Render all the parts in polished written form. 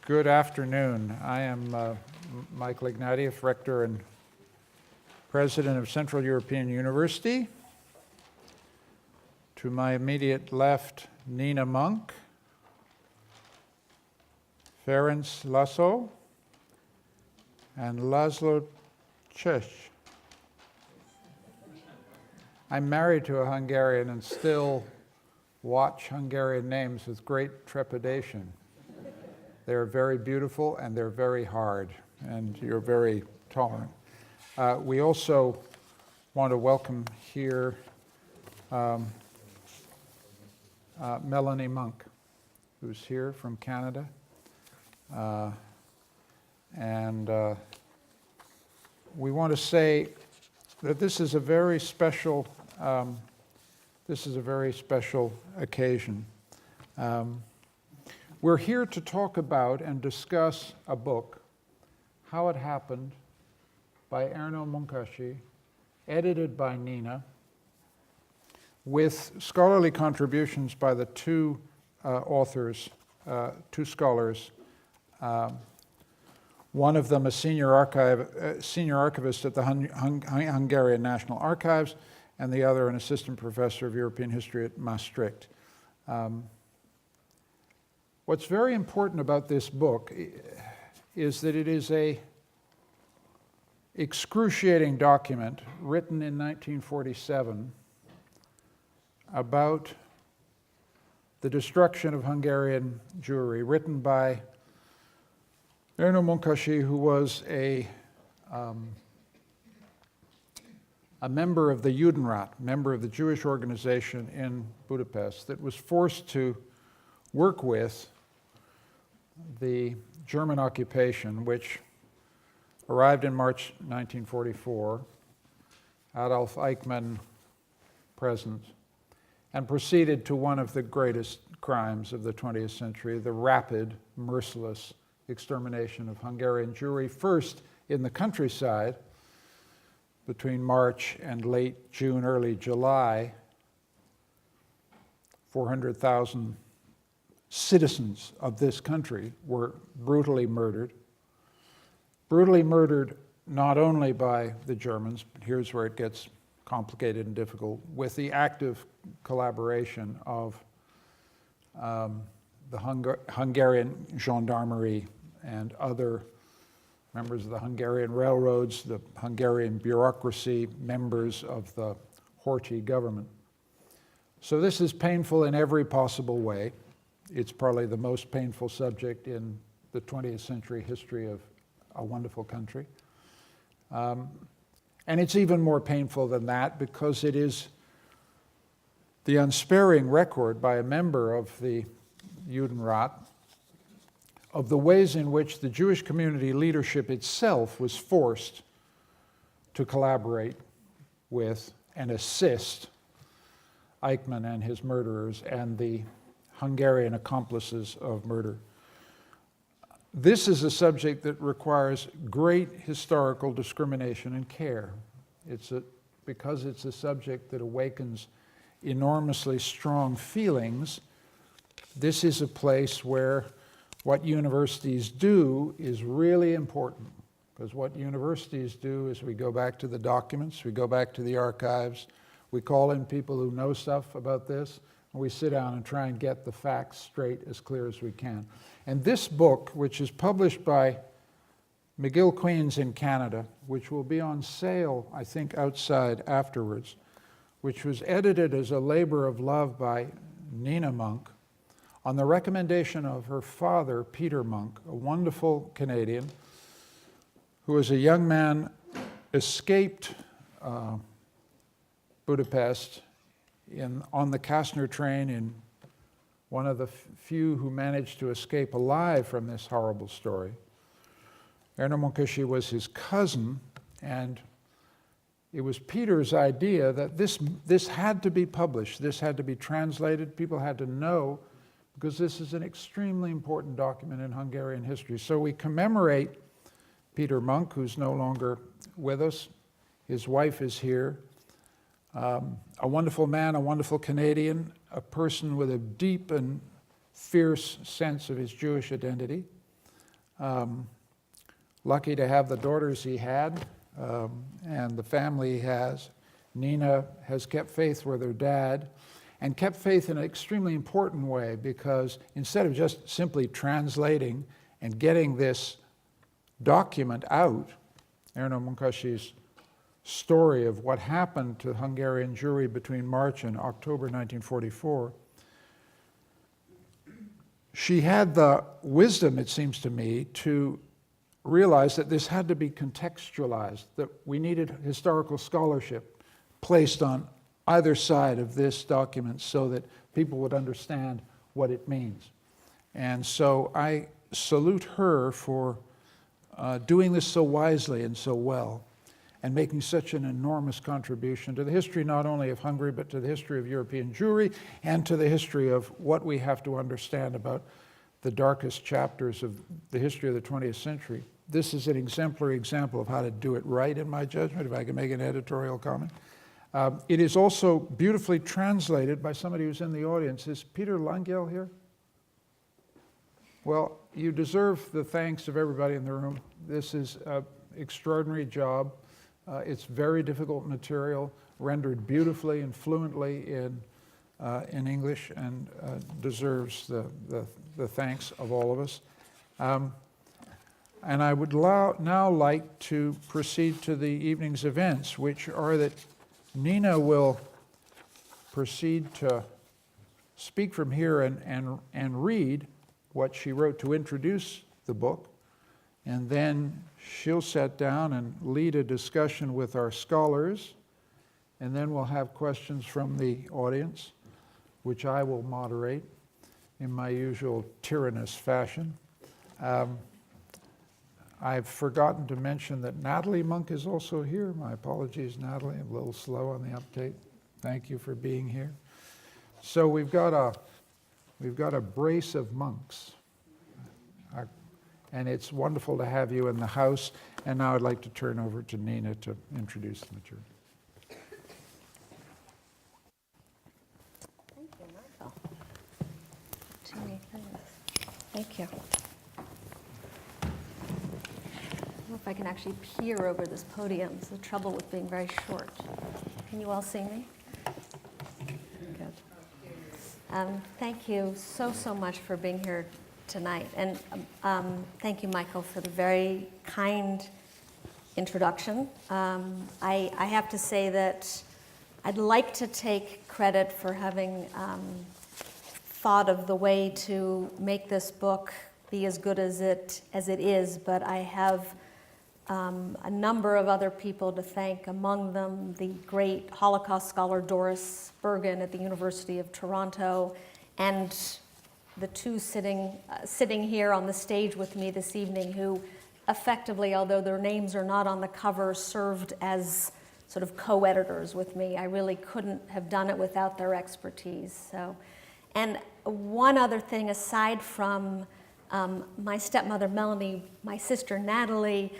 Good afternoon. I am Michael Ignatieff, Rector and President of Central European University. To my immediate left, Nina Munk, Ferenc Laczo, and Laszlo Csosz. I'm married to a Hungarian and still watch Hungarian names with great trepidation. They're very beautiful and they're very hard, and you're very tolerant. We also want to welcome here Melanie Munk, who's here from Canada. We want to say that this is a very special occasion. We're here to talk about and discuss a book, How It Happened, by Erno Munkácsi, edited by Nina, with scholarly contributions by the two authors, two scholars, one of them a senior archivist at the Hungarian National Archives, and the other an assistant professor of European history at Maastricht. What's very important about this book is that it is an excruciating document written in 1947 about the destruction of Hungarian Jewry, written by Erno Munkácsi, who was a member of the Judenrat, member of the Jewish organization in Budapest, that was forced to work with the German occupation, which arrived in March 1944, Adolf Eichmann present, and proceeded to one of the greatest crimes of the 20th century, the rapid, merciless extermination of Hungarian Jewry, first in the countryside between March and late June, early July. 400,000 citizens of this country were brutally murdered not only by the Germans, but here's where it gets complicated and difficult, with the active collaboration of the Hungarian gendarmerie and other members of the Hungarian railroads, the Hungarian bureaucracy, members of the Horthy government. So this is painful in every possible way. It's probably the most painful subject in the 20th century history of a wonderful country. And it's even more painful than that because it is the unsparing record by a member of the Judenrat of the ways in which the Jewish community leadership itself was forced to collaborate with and assist Eichmann and his murderers and the Hungarian accomplices of murder. This is a subject that requires great historical discrimination and care. Because it's a subject that awakens enormously strong feelings, this is a place where what universities do is really important. Because what universities do is we go back to the documents, we go back to the archives, we call in people who know stuff about this, and we sit down and try and get the facts straight as clear as we can. And this book, which is published by McGill Queen's in Canada, which will be on sale, I think, outside afterwards, which was edited as a labor of love by Nina Munk, on the recommendation of her father, Peter Munk, a wonderful Canadian, who as a young man escaped Budapest on the Kastner train, in one of the few who managed to escape alive from this horrible story. Erno Munkácsi was his cousin, and it was Peter's idea that this had to be published, this had to be translated, people had to know, because this is an extremely important document in Hungarian history. So we commemorate Peter Munk, who's no longer with us. His wife is here. A wonderful man, a wonderful Canadian, a person with a deep and fierce sense of his Jewish identity. lucky to have the daughters he had and the family he has. Nina has kept faith with her dad, and kept faith in an extremely important way, because instead of just simply translating and getting this document out, Erno Munkácsi's story of what happened to Hungarian Jewry between March and October 1944, she had the wisdom, it seems to me, to realize that this had to be contextualized, that we needed historical scholarship placed on either side of this document so that people would understand what it means. And so I salute her for doing this so wisely and so well, and making such an enormous contribution to the history not only of Hungary, but to the history of European Jewry, and to the history of what we have to understand about the darkest chapters of the history of the 20th century. This is an exemplary example of how to do it right, in my judgment, if I can make an editorial comment. It is also beautifully translated by somebody who's in the audience. Is Peter Langel here? Well, you deserve the thanks of everybody in the room. This is an extraordinary job. It's very difficult material, rendered beautifully and fluently in English, and deserves the thanks of all of us. And I would now like to proceed to the evening's events, which are that Nina will proceed to speak from here and read what she wrote to introduce the book, and then she'll sit down and lead a discussion with our scholars, and then we'll have questions from the audience, which I will moderate in my usual tyrannous fashion. I've forgotten to mention that Natalie Munk is also here. My apologies, Natalie. I'm a little slow on the uptake. Thank you for being here. So we've got a brace of monks, and it's wonderful to have you in the house. And now I'd like to turn over to Nina to introduce the material. Thank you, Michael. Too many things. Thank you. I don't know if I can actually peer over this podium. It's the trouble with being very short. Can you all see me? Good. Thank you so much for being here tonight. And thank you, Michael, for the very kind introduction. I have to say that I'd like to take credit for having thought of the way to make this book be as good as it is, but I have a number of other people to thank, among them the great Holocaust scholar Doris Bergen at the University of Toronto, and the two sitting here on the stage with me this evening, who effectively, although their names are not on the cover, served as sort of co-editors with me. I really couldn't have done it without their expertise. So, and one other thing, aside from my stepmother Melanie, my sister Natalie,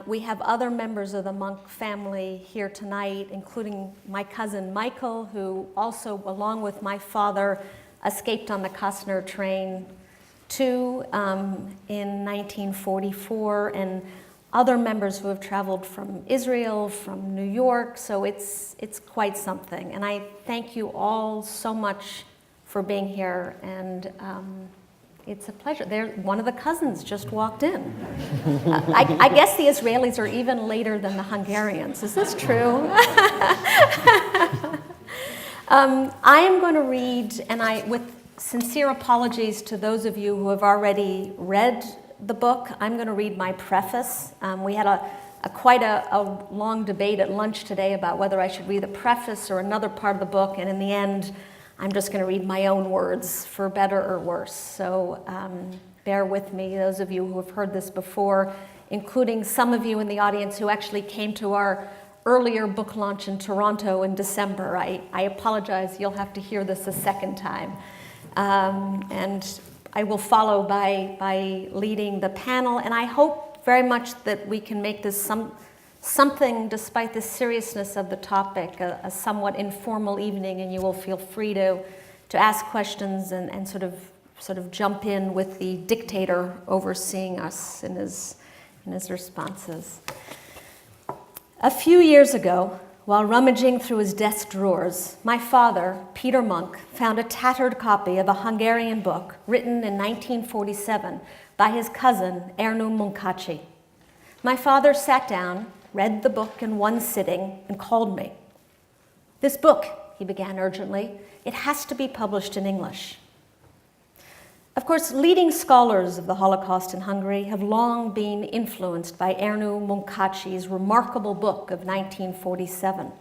we have other members of the Munk family here tonight, including my cousin Michael, who also, along with my father, escaped on the Kastner train too in 1944, and other members who have traveled from Israel, from New York, so it's quite something. And I thank you all so much for being here, and it's a pleasure. One of the cousins just walked in. I guess the Israelis are even later than the Hungarians. Is this true? I am going to read, and with sincere apologies to those of you who have already read the book, I'm going to read my preface. We had quite a long debate at lunch today about whether I should read the preface or another part of the book, and in the end, I'm just going to read my own words, for better or worse. So bear with me, those of you who have heard this before, including some of you in the audience who actually came to our earlier book launch in Toronto in December. I apologize, you'll have to hear this a second time. And I will follow by leading the panel, and I hope very much that we can make this something, despite the seriousness of the topic, a somewhat informal evening, and you will feel free to ask questions and sort of sort of jump in with the dictator overseeing us in his responses. A few years ago, while rummaging through his desk drawers, my father, Peter Munk, found a tattered copy of a Hungarian book written in 1947 by his cousin, Erno Munkácsi. My father sat down, read the book in one sitting, and called me. "This book," he began urgently, "it has to be published in English." Of course, leading scholars of the Holocaust in Hungary have long been influenced by Erno Munkácsi's remarkable book of 1947.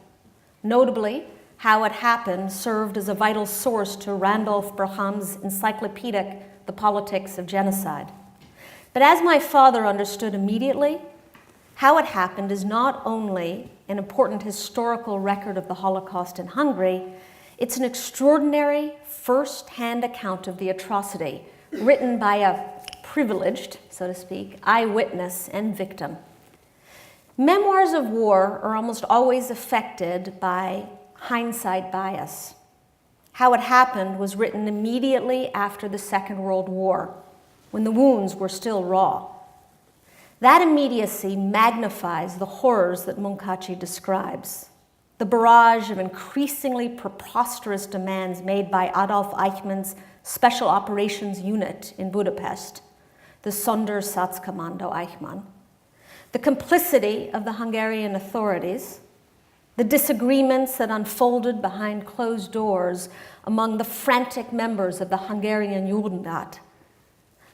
Notably, How It Happened served as a vital source to Randolph Braham's encyclopedic The Politics of Genocide. But as my father understood immediately, How It Happened is not only an important historical record of the Holocaust in Hungary, it's an extraordinary first-hand account of the atrocity, written by a privileged, so to speak, eyewitness and victim. Memoirs of war are almost always affected by hindsight bias. How It Happened was written immediately after the Second World War, when the wounds were still raw. That immediacy magnifies the horrors that Munkácsi describes. The barrage of increasingly preposterous demands made by Adolf Eichmann's Special Operations Unit in Budapest, the Sondersatzkommando Eichmann, the complicity of the Hungarian authorities, the disagreements that unfolded behind closed doors among the frantic members of the Hungarian Judenrat,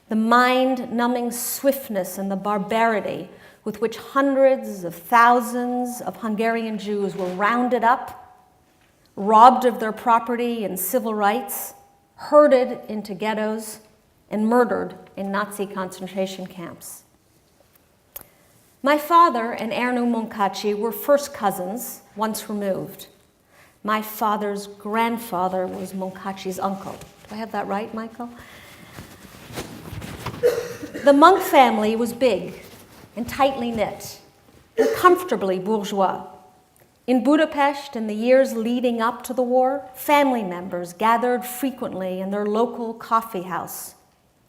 the mind-numbing swiftness and the barbarity with which hundreds of thousands of Hungarian Jews were rounded up, robbed of their property and civil rights, herded into ghettos, and murdered in Nazi concentration camps. My father and Erno Munkácsi were first cousins, once removed. My father's grandfather was Munkácsi's uncle. Do I have that right, Michael? The Munk family was big and tightly knit, and comfortably bourgeois. In Budapest, in the years leading up to the war, family members gathered frequently in their local coffee house,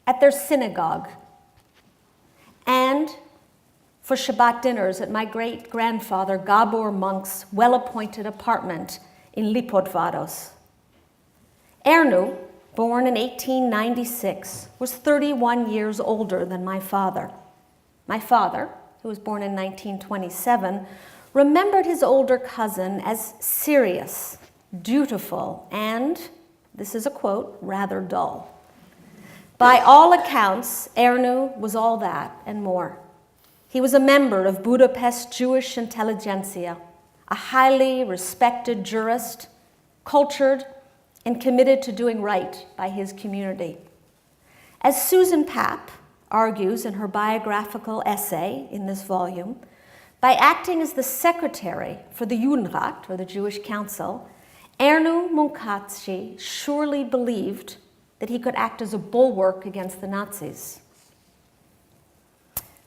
at their synagogue, and for Shabbat dinners at my great-grandfather Gabor Munk's well-appointed apartment in Lipótváros. Erno, born in 1896, was 31 years older than my father. My father, who was born in 1927, remembered his older cousin as serious, dutiful, and, this is a quote, rather dull. By all accounts, Erno was all that and more. He was a member of Budapest Jewish intelligentsia, a highly respected jurist, cultured, and committed to doing right by his community. As Susan Papp argues in her biographical essay in this volume, by acting as the secretary for the Judenrat, or the Jewish Council, Erno Munkácsi surely believed that he could act as a bulwark against the Nazis.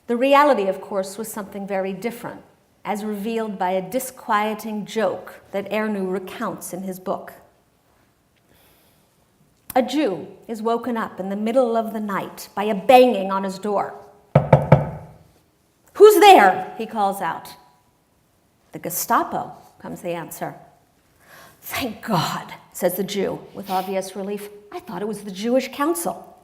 The reality, of course, was something very different, as revealed by a disquieting joke that Erno recounts in his book. A Jew is woken up in the middle of the night by a banging on his door. "Who's there?" he calls out. "The Gestapo," comes the answer. "Thank God," says the Jew with obvious relief. "I thought it was the Jewish Council."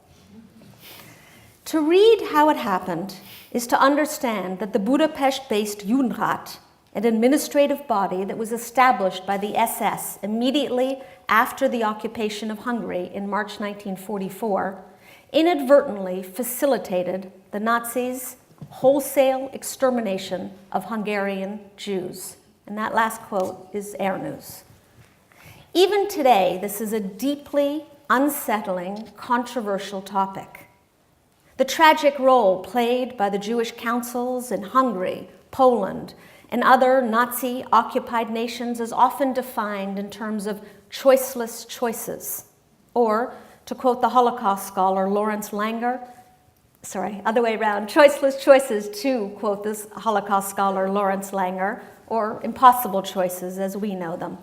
To read How It Happened is to understand that the Budapest-based Judenrat, an administrative body that was established by the SS immediately after the occupation of Hungary in March 1944, inadvertently facilitated the Nazis' wholesale extermination of Hungarian Jews. And that last quote is Erno's. Even today, this is a deeply unsettling, controversial topic. The tragic role played by the Jewish councils in Hungary, Poland, and other Nazi-occupied nations is often defined in terms of choiceless choices, or, to quote the Holocaust scholar Lawrence Langer, other way around, choiceless choices, to quote this Holocaust scholar Lawrence Langer, or impossible choices as we know them.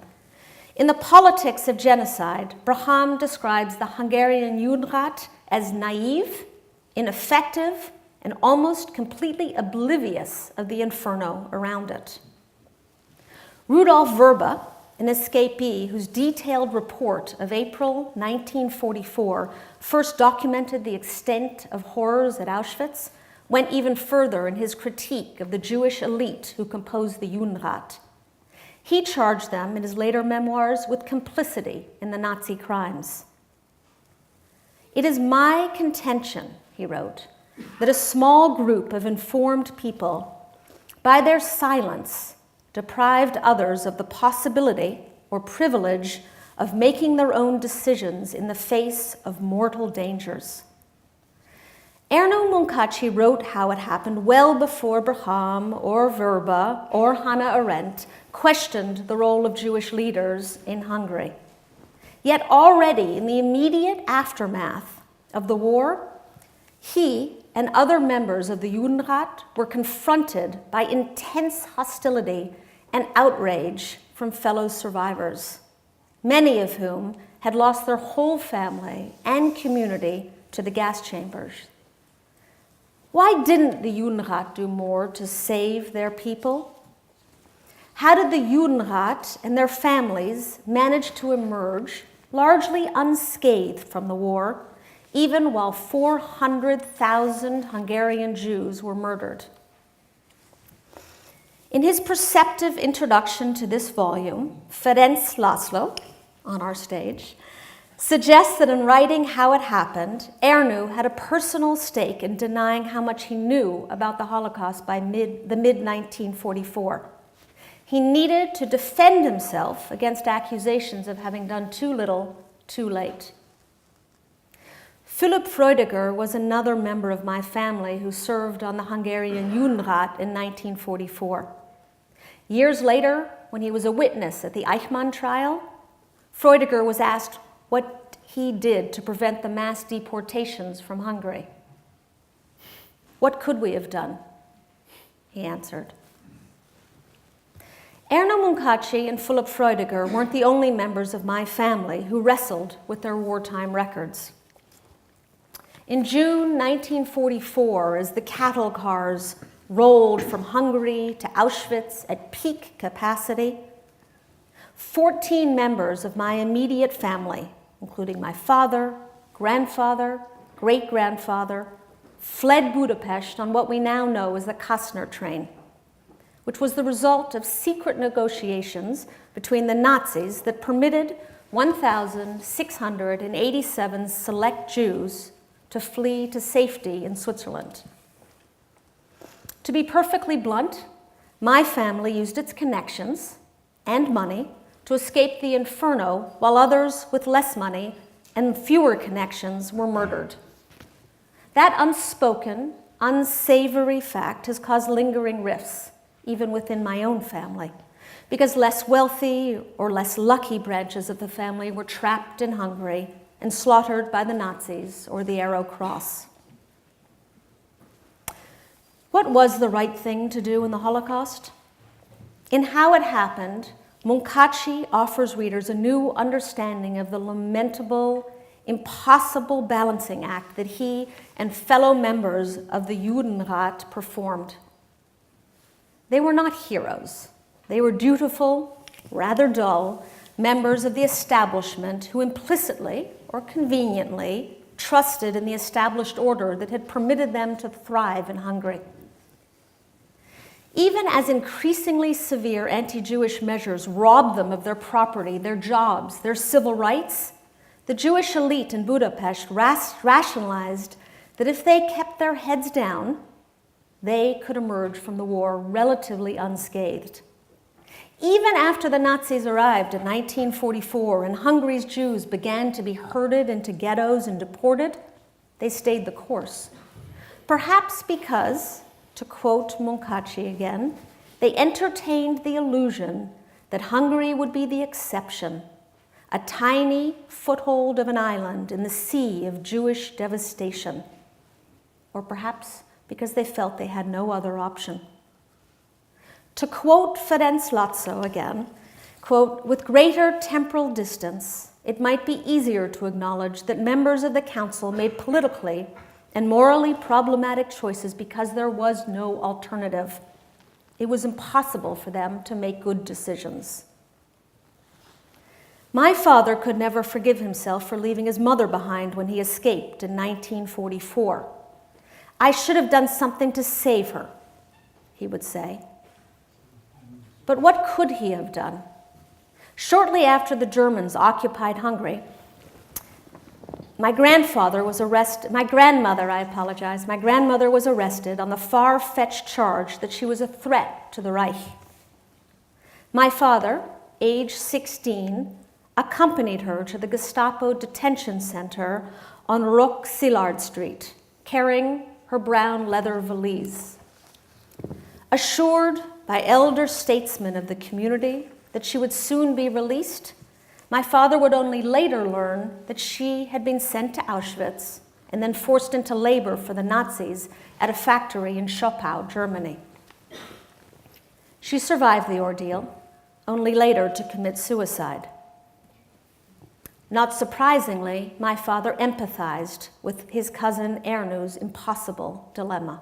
In The Politics of Genocide, Braham describes the Hungarian Judenrat as naive, ineffective, and almost completely oblivious of the inferno around it. Rudolf Vrba, an escapee whose detailed report of April 1944 first documented the extent of horrors at Auschwitz, went even further in his critique of the Jewish elite who composed the Judenrat. He charged them in his later memoirs with complicity in the Nazi crimes. "It is my contention," he wrote, "that a small group of informed people, by their silence, deprived others of the possibility or privilege of making their own decisions in the face of mortal dangers." Erno Munkácsi wrote how it happened well before Braham or Vrba or Hannah Arendt questioned the role of Jewish leaders in Hungary. Yet already in the immediate aftermath of the war, he and other members of the Judenrat were confronted by intense hostility and outrage from fellow survivors, many of whom had lost their whole family and community to the gas chambers. Why didn't the Judenrat do more to save their people? How did the Judenrat and their families manage to emerge largely unscathed from the war, even while 400,000 Hungarian Jews were murdered? In his perceptive introduction to this volume, Ferenc Laczo, on our stage, suggests that in writing how it happened, Erno had a personal stake in denying how much he knew about the Holocaust by the mid-1944. He needed to defend himself against accusations of having done too little, too late. Philipp Freudiger was another member of my family who served on the Hungarian Judenrat in 1944. Years later, when he was a witness at the Eichmann trial, Freudiger was asked what he did to prevent the mass deportations from Hungary. "What could we have done?" he answered. Erno Munkácsi and Philipp Freudiger weren't the only members of my family who wrestled with their wartime records. In June 1944, as the cattle cars rolled from Hungary to Auschwitz at peak capacity, 14 members of my immediate family, including my father, grandfather, great-grandfather, fled Budapest on what we now know as the Kastner train, which was the result of secret negotiations between the Nazis that permitted 1,687 select Jews to flee to safety in Switzerland. To be perfectly blunt, my family used its connections and money to escape the inferno, while others with less money and fewer connections were murdered. That unspoken, unsavory fact has caused lingering rifts, even within my own family, because less wealthy or less lucky branches of the family were trapped in Hungary and slaughtered by the Nazis or the Arrow Cross. What was the right thing to do in the Holocaust? In How It Happened, Munkácsi offers readers a new understanding of the lamentable, impossible balancing act that he and fellow members of the Judenrat performed. They were not heroes. They were dutiful, rather dull, members of the establishment who implicitly or conveniently trusted in the established order that had permitted them to thrive in Hungary. Even as increasingly severe anti-Jewish measures robbed them of their property, their jobs, their civil rights, the Jewish elite in Budapest rationalized that if they kept their heads down, they could emerge from the war relatively unscathed. Even after the Nazis arrived in 1944 and Hungary's Jews began to be herded into ghettos and deported, they stayed the course. Perhaps because, to quote Munkácsi again, they entertained the illusion that Hungary would be the exception, a tiny foothold of an island in the sea of Jewish devastation. Or perhaps because they felt they had no other option. To quote Ferenc Laczo again, quote, "With greater temporal distance, it might be easier to acknowledge that members of the council made politically and morally problematic choices because there was no alternative. It was impossible for them to make good decisions. My father could never forgive himself for leaving his mother behind when he escaped in 1944. I should have done something to save her, he would say. But what could he have done? Shortly after the Germans occupied Hungary, my grandmother was arrested on the far-fetched charge that she was a threat to the Reich. My father, age 16, accompanied her to the Gestapo detention center on Roque-Sillard Street, carrying her brown leather valise. Assured by elder statesmen of the community that she would soon be released, my father would only later learn that she had been sent to Auschwitz and then forced into labor for the Nazis at a factory in Schopau, Germany. She survived the ordeal, only later to commit suicide. Not surprisingly, my father empathized with his cousin Erno's impossible dilemma.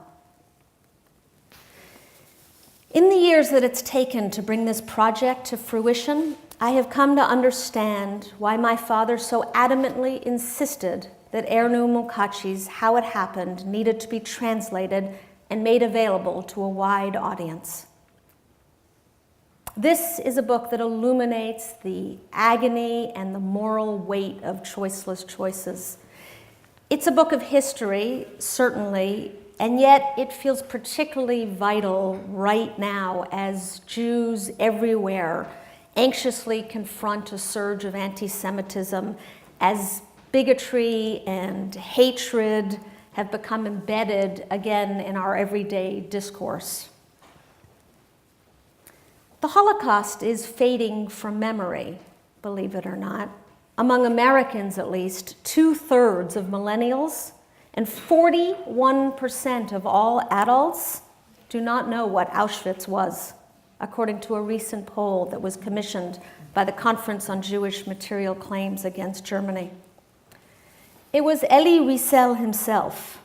In the years that it's taken to bring this project to fruition, I have come to understand why my father so adamantly insisted that Erno Munkácsi's How It Happened needed to be translated and made available to a wide audience. This is a book that illuminates the agony and the moral weight of choiceless choices. It's a book of history, certainly, and yet it feels particularly vital right now as Jews everywhere anxiously confront a surge of anti-Semitism, as bigotry and hatred have become embedded again in our everyday discourse. The Holocaust is fading from memory, believe it or not. Among Americans, at least, 2/3 of millennials and 41% of all adults do not know what Auschwitz was, according to a recent poll that was commissioned by the Conference on Jewish Material Claims Against Germany. It was Elie Wiesel himself,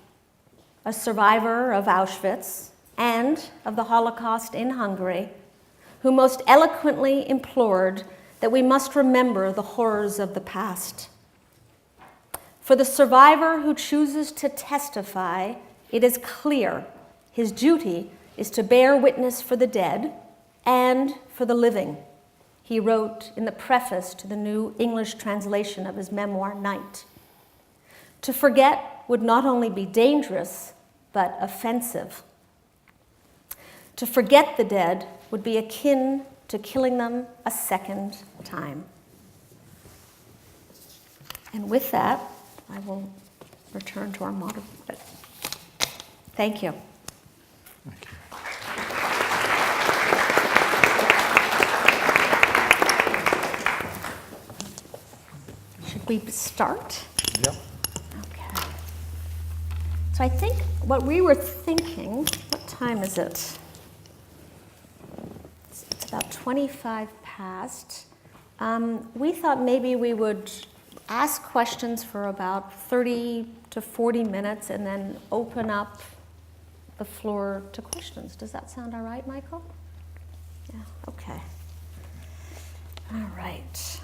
a survivor of Auschwitz and of the Holocaust in Hungary, who most eloquently implored that we must remember the horrors of the past. For the survivor who chooses to testify, it is clear his duty is to bear witness for the dead and for the living, he wrote in the preface to the new English translation of his memoir, Night. To forget would not only be dangerous, but offensive. To forget the dead would be akin to killing them a second time. And with that, I will return to our moderator. Thank you. Thank you. Should we start? Yep. Okay. So I think what we were thinking, what time is it? It's about 25 past. We thought maybe we would ask questions for about 30 to 40 minutes and then open up the floor to questions. Does that sound all right, Michael? Yeah, okay. All right.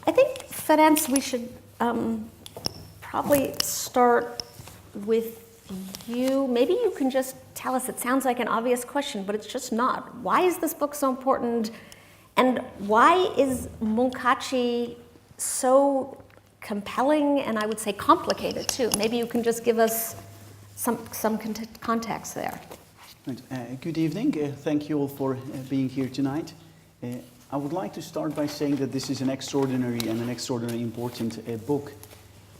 I think, Ferenc, we should probably start with you. Maybe you can just tell us, it sounds like an obvious question, but it's just not. Why is this book so important? And why is Munkácsi so compelling and I would say complicated too? Maybe you can just give us some context there. Right. Good evening. Thank you all for being here tonight. I would like to start by saying that this is an extraordinary important book,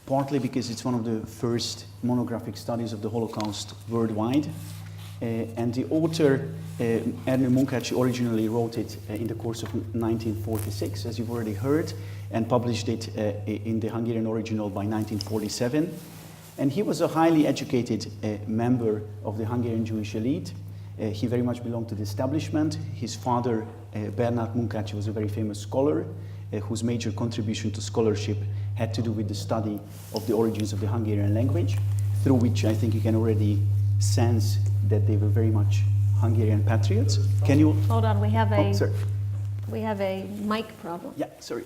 partly because it's one of the first monographic studies of the Holocaust worldwide. And the author, Erno Munkácsi, originally wrote it in the course of 1946, as you've already heard, and published it in the Hungarian original by 1947. And he was a highly educated member of the Hungarian Jewish elite, He very much belonged to the establishment. His father, Bernard Munkácsi, was a very famous scholar whose major contribution to scholarship had to do with the study of the origins of the Hungarian language, through which I think you can already sense that they were very much Hungarian patriots. Can you... Hold on, we have Oh, sorry. we have a mic problem. Yeah, sorry.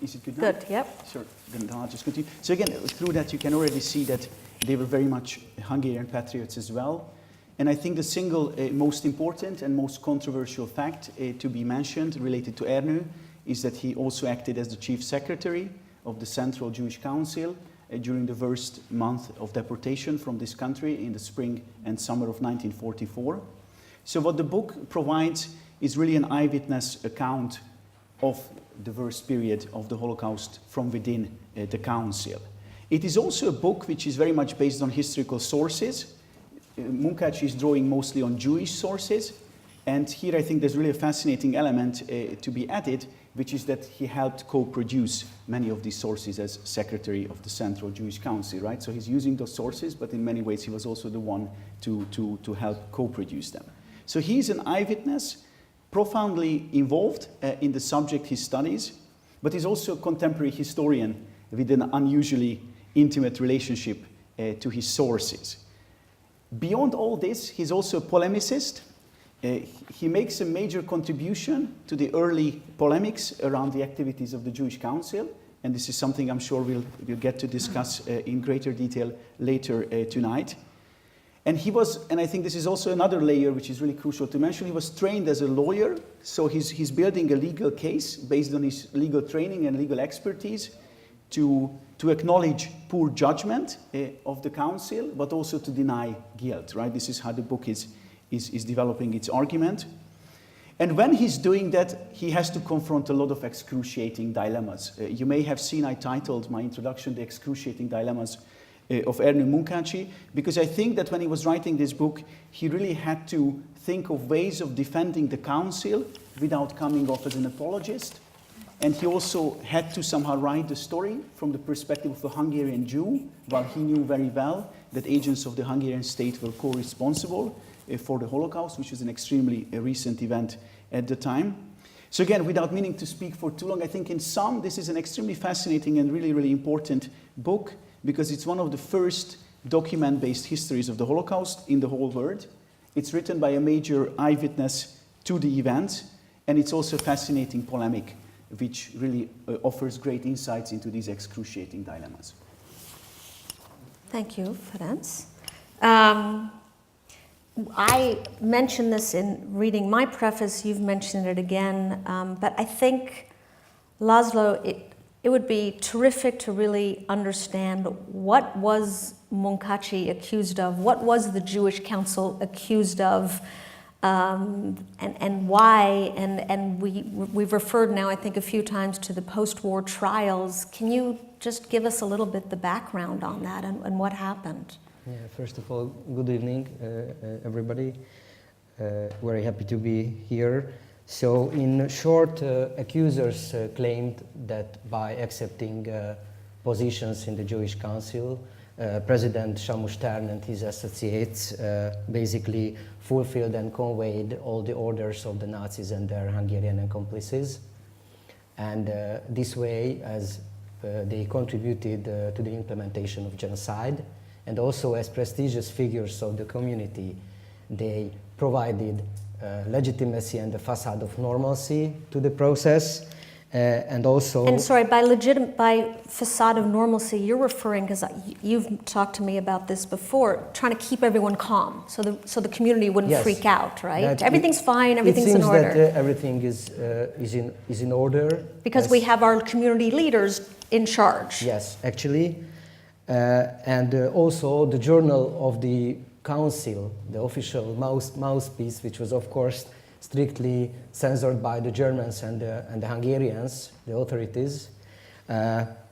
Is it good now? Good, yep. Sure, then I'll just continue. So again, through that you can already see that they were very much Hungarian patriots as well. And I think the single most important and most controversial fact to be mentioned related to Erno is that he also acted as the chief secretary of the Central Jewish Council during the first month of deportation from this country in the spring and summer of 1944. So what the book provides is really an eyewitness account of the worst period of the Holocaust from within the Council. It is also a book which is very much based on historical sources. Munkácsi is drawing mostly on Jewish sources, and here I think there's really a fascinating element to be added, which is that he helped co-produce many of these sources as secretary of the Central Jewish Council, right? So he's using those sources, but in many ways he was also the one to help co-produce them. So he's an eyewitness, profoundly involved in the subject he studies, but he's also a contemporary historian with an unusually intimate relationship to his sources. Beyond all this, he's also a polemicist. He makes a major contribution to the early polemics around the activities of the Jewish Council, and this is something I'm sure we'll get to discuss in greater detail later tonight. And he was, and I think this is also another layer which is really crucial to mention, he was trained as a lawyer, so he's building a legal case based on his legal training and legal expertise to acknowledge poor judgment of the council, but also to deny guilt, right? This is how the book is developing its argument. And when he's doing that, he has to confront a lot of excruciating dilemmas. You may have seen I titled my introduction, The Excruciating Dilemmas of Erno Munkácsi, because I think that when he was writing this book, he really had to think of ways of defending the council without coming off as an apologist. And he also had to somehow write the story from the perspective of a Hungarian Jew, while he knew very well that agents of the Hungarian state were co-responsible for the Holocaust, which is an extremely recent event at the time. So again, without meaning to speak for too long, I think in sum, this is an extremely fascinating and really, really important book, because it's one of the first document-based histories of the Holocaust in the whole world. It's written by a major eyewitness to the event, and it's also a fascinating polemic, which really offers great insights into these excruciating dilemmas. Thank you, Ferenc. I mentioned this in reading my preface, you've mentioned it again, but I think, Laszlo, it would be terrific to really understand what was Munkácsi accused of, what was the Jewish Council accused of, and why, and we've referred now, I think, a few times to the post-war trials. Can you just give us a little bit the background on that and what happened? Yeah, first of all, good evening, everybody. Very happy to be here. So, in short, accusers claimed that by accepting positions in the Jewish Council, President Sámos Stern and his associates basically fulfilled and conveyed all the orders of the Nazis and their Hungarian accomplices. And this way, as they contributed to the implementation of genocide, and also as prestigious figures of the community, they provided legitimacy and the facade of normalcy to the process, and also... And sorry, by facade of normalcy, you're referring, because you've talked to me about this before, trying to keep everyone calm, so the community wouldn't freak out, right? Everything's fine, everything's in order. It seems that everything is in order. Because we have our community leaders in charge. Yes, actually. And also the journal of the council, the official mouthpiece, which was of course strictly censored by the Germans and the Hungarians, the authorities,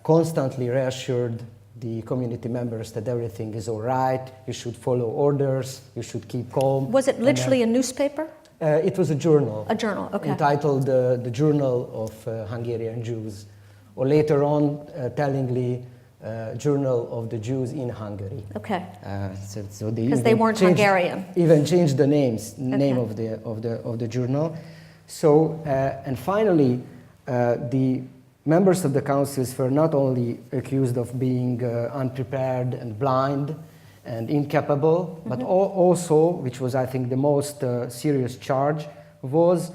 constantly reassured the community members that everything is all right, you should follow orders, you should keep calm. Was it literally a newspaper? It was a journal. A journal, okay. Entitled The Journal of Hungarian Jews. Or later on, tellingly, Journal of the Jews in Hungary. Okay. So Because they weren't Hungarian. Even changed the name Okay. of the journal. So and finally, the members of the councils were not only accused of being unprepared and blind and incapable, but also, which was I think the most serious charge, was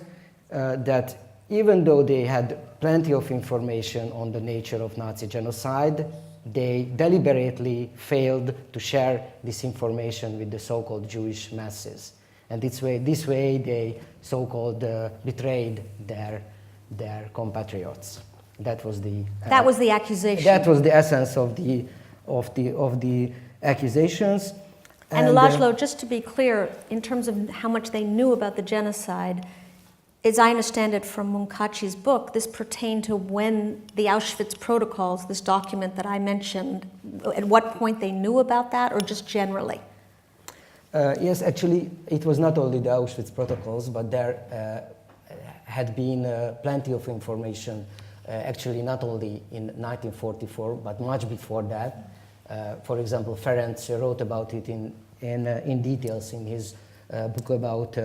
that even though they had plenty of information on the nature of Nazi genocide, they deliberately failed to share this information with the so-called Jewish masses. And this way they so-called betrayed their compatriots. That was the accusation. That was the essence of the accusations. And Laszlo, just to be clear, in terms of how much they knew about the genocide, as I understand it from Munkácsi's book, this pertained to when the Auschwitz protocols, this document that I mentioned, at what point they knew about that, or just generally? Yes, actually, it was not only the Auschwitz protocols, but there had been plenty of information, actually not only in 1944, but much before that. For example, Ferenc wrote about it in details in his book about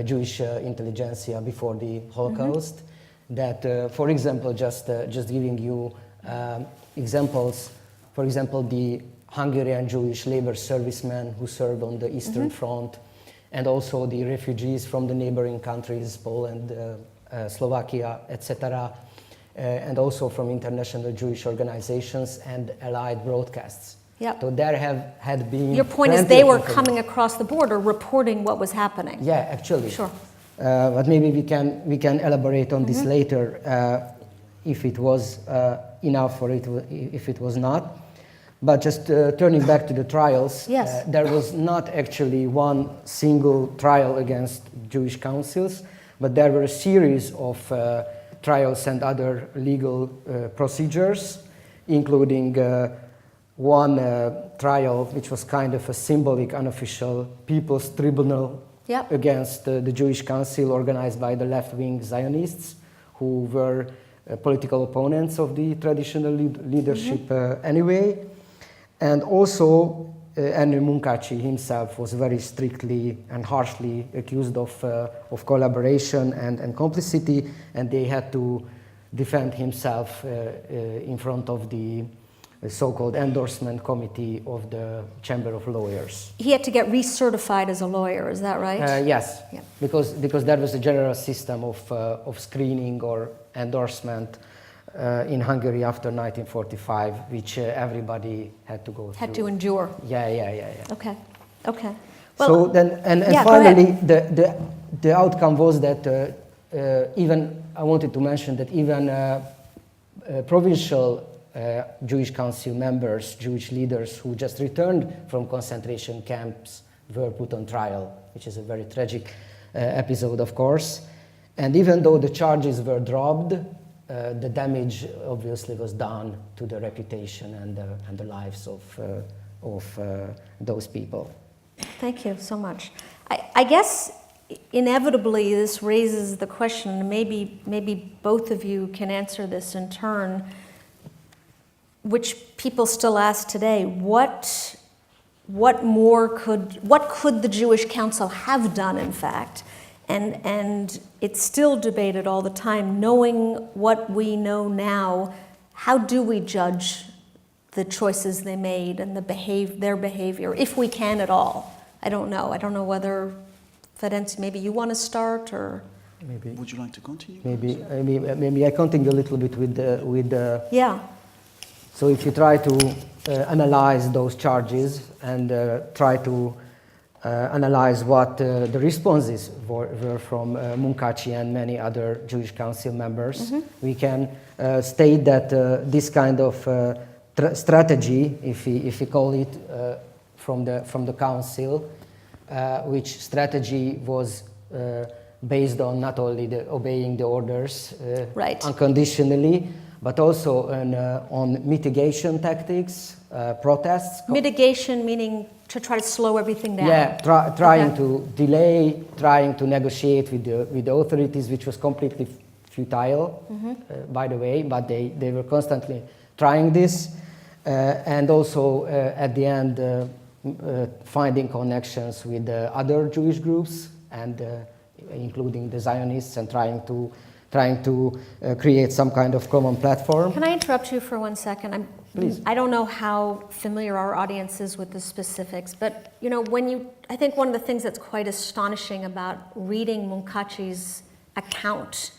Jewish intelligentsia before the Holocaust. That, for example, just giving you examples, for example, the Hungarian Jewish labor servicemen who served on the Eastern Front, and also the refugees from the neighboring countries, Poland, Slovakia, etc., and also from international Jewish organizations and allied broadcasts. Yep. So there had been. Your point is they were coming across the border reporting what was happening. Yeah, actually. Sure. But maybe we can elaborate on this later, if it was enough or if it was not. But just turning back to the trials, yes. There was not actually one single trial against Jewish councils, but there were a series of trials and other legal procedures, including one trial which was kind of a symbolic, unofficial People's Tribunal against the Jewish Council organized by the left-wing Zionists, who were political opponents of the traditional leadership anyway. And also, Erno Munkácsi himself was very strictly and harshly accused of collaboration and complicity, and they had to defend himself in front of the so-called endorsement committee of the Chamber of Lawyers. He had to get recertified as a lawyer, is that right? Yes, Yeah. because there was a general system of screening or endorsement in Hungary after 1945, which everybody had to go through. Had to endure. Yeah. Okay. Well, So then, and yeah, finally, the outcome was that even, I wanted to mention that even provincial Jewish council members, Jewish leaders who just returned from concentration camps were put on trial, which is a very tragic episode, of course. And even though the charges were dropped, the damage obviously was done to the reputation and the lives of those people. Thank you so much. I guess inevitably this raises the question, and maybe both of you can answer this in turn, which people still ask today: what could the Jewish Council have done, in fact? And it's still debated all the time. Knowing what we know now, how do we judge the choices they made and their behavior, if we can at all? I don't know. I don't know whether, Ferenc, maybe you want to start, or Maybe. Would you like to continue? Maybe I continue a little bit with the. Yeah. So if you try to analyze those charges and try to analyze what the responses were from Munkácsi and many other Jewish council members, we can state that this kind of strategy, if we call it from the council, which strategy was based on not only obeying the orders Right. unconditionally, but also on mitigation tactics, protests. Mitigation meaning to try to slow everything down. Yeah, trying to delay, trying to negotiate with the authorities, which was completely futile, by the way, but they were constantly trying this. and also at the end finding connections with other Jewish groups and including the Zionists and trying to create some kind of common platform. Can I interrupt you for 1 second? Please. I don't know how familiar our audience is with the specifics, but you know, I think one of the things that's quite astonishing about reading Munkácsi's account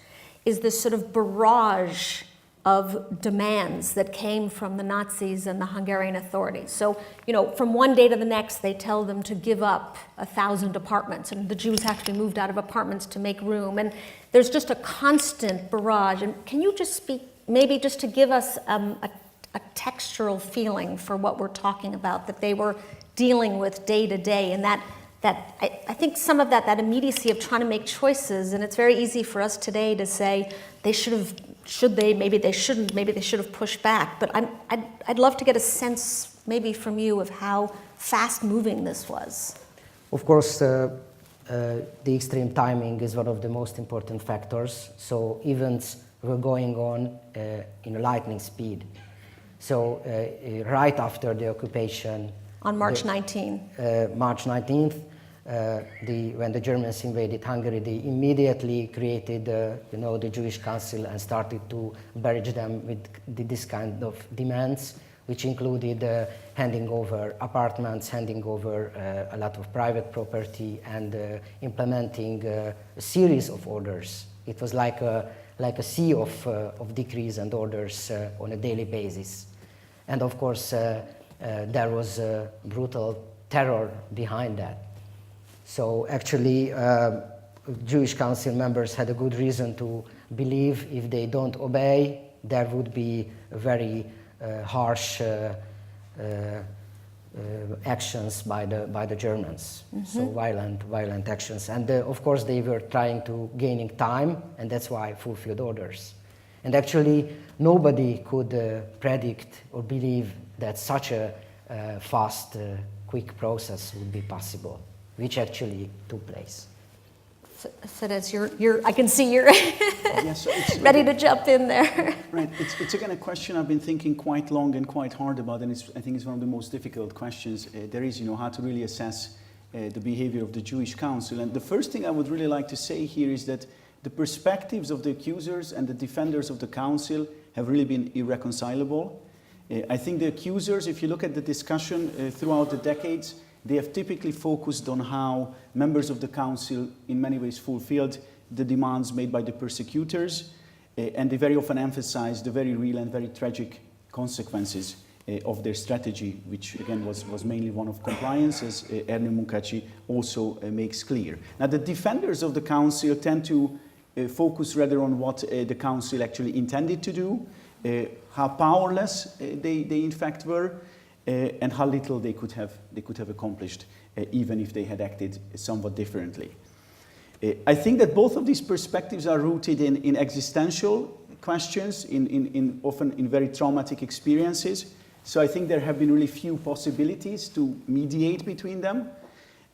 is this sort of barrage of demands that came from the Nazis and the Hungarian authorities. So, you know, from one day to the next, they tell them to give up 1,000 apartments, and the Jews have to be moved out of apartments to make room. And there's just a constant barrage. And can you just speak, maybe just to give us a textural feeling for what we're talking about, that they were dealing with day to day, and that I think some of that immediacy of trying to make choices, and it's very easy for us today to say they should they, maybe they shouldn't, maybe they should have pushed back, but I'd love to get a sense maybe from you of how fast moving this was. Of course, the extreme timing is one of the most important factors. So events were going on in a lightning speed. So right after the occupation, On March 19. March 19th, when the Germans invaded Hungary, they immediately created the Jewish Council and started to barrage them with this kind of demands, which included handing over apartments, handing over a lot of private property, and implementing a series of orders. It was like a sea of decrees and orders on a daily basis. And of course, there was brutal terror behind that. So actually, Jewish Council members had a good reason to believe if they don't obey, there would be very harsh actions by the Germans. Mm-hmm. So violent actions. And of course, they were trying to gaining time, and that's why fulfilled orders. And actually, nobody could predict or believe that such a fast, quick process would be possible, which actually took place. Ferenc, I can see you're Yes, so ready to jump in there. Right. It's again a question I've been thinking quite long and quite hard about, and I think it's one of the most difficult questions there is, how to really assess the behavior of the Jewish Council. And the first thing I would really like to say here is that the perspectives of the accusers and the defenders of the Council have really been irreconcilable. I think the accusers, if you look at the discussion throughout the decades, they have typically focused on how members of the Council in many ways fulfilled the demands made by the persecutors, and they very often emphasized the very real and very tragic consequences of their strategy, which again was mainly one of compliance, as Erno Munkácsi also makes clear. Now, the defenders of the Council tend to focus rather on what the Council actually intended to do, how powerless they in fact were, and how little they could have accomplished, even if they had acted somewhat differently. I think that both of these perspectives are rooted in existential questions, often in very traumatic experiences. So I think there have been really few possibilities to mediate between them.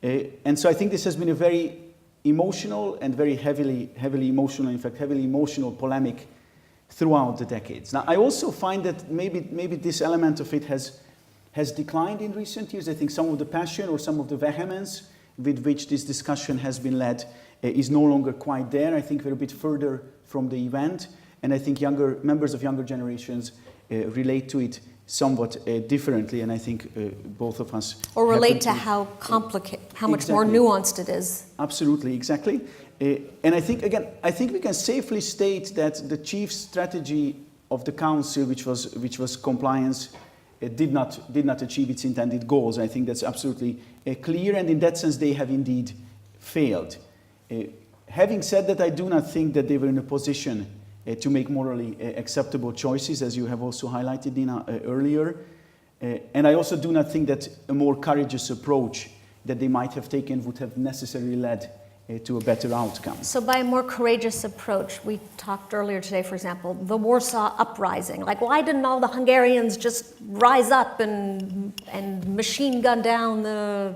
And so I think this has been a very emotional and very heavily emotional polemic throughout the decades. Now, I also find that maybe this element of it has declined in recent years. I think some of the passion or some of the vehemence with which this discussion has been led is no longer quite there. I think we're a bit further from the event, and I think members of younger generations relate to it somewhat differently, and I think both of us... Or relate to how much more nuanced it is. Absolutely, exactly. And I think we can safely state that the chief strategy of the Council, which was compliance, did not achieve its intended goals. I think that's absolutely clear, and in that sense they have indeed failed. Having said that, I do not think that they were in a position to make morally acceptable choices, as you have also highlighted, Nina, earlier. And I also do not think that a more courageous approach that they might have taken would have necessarily led to a better outcome. So by a more courageous approach, we talked earlier today, for example, the Warsaw Uprising. Like, why didn't all the Hungarians just rise up and machine gun down the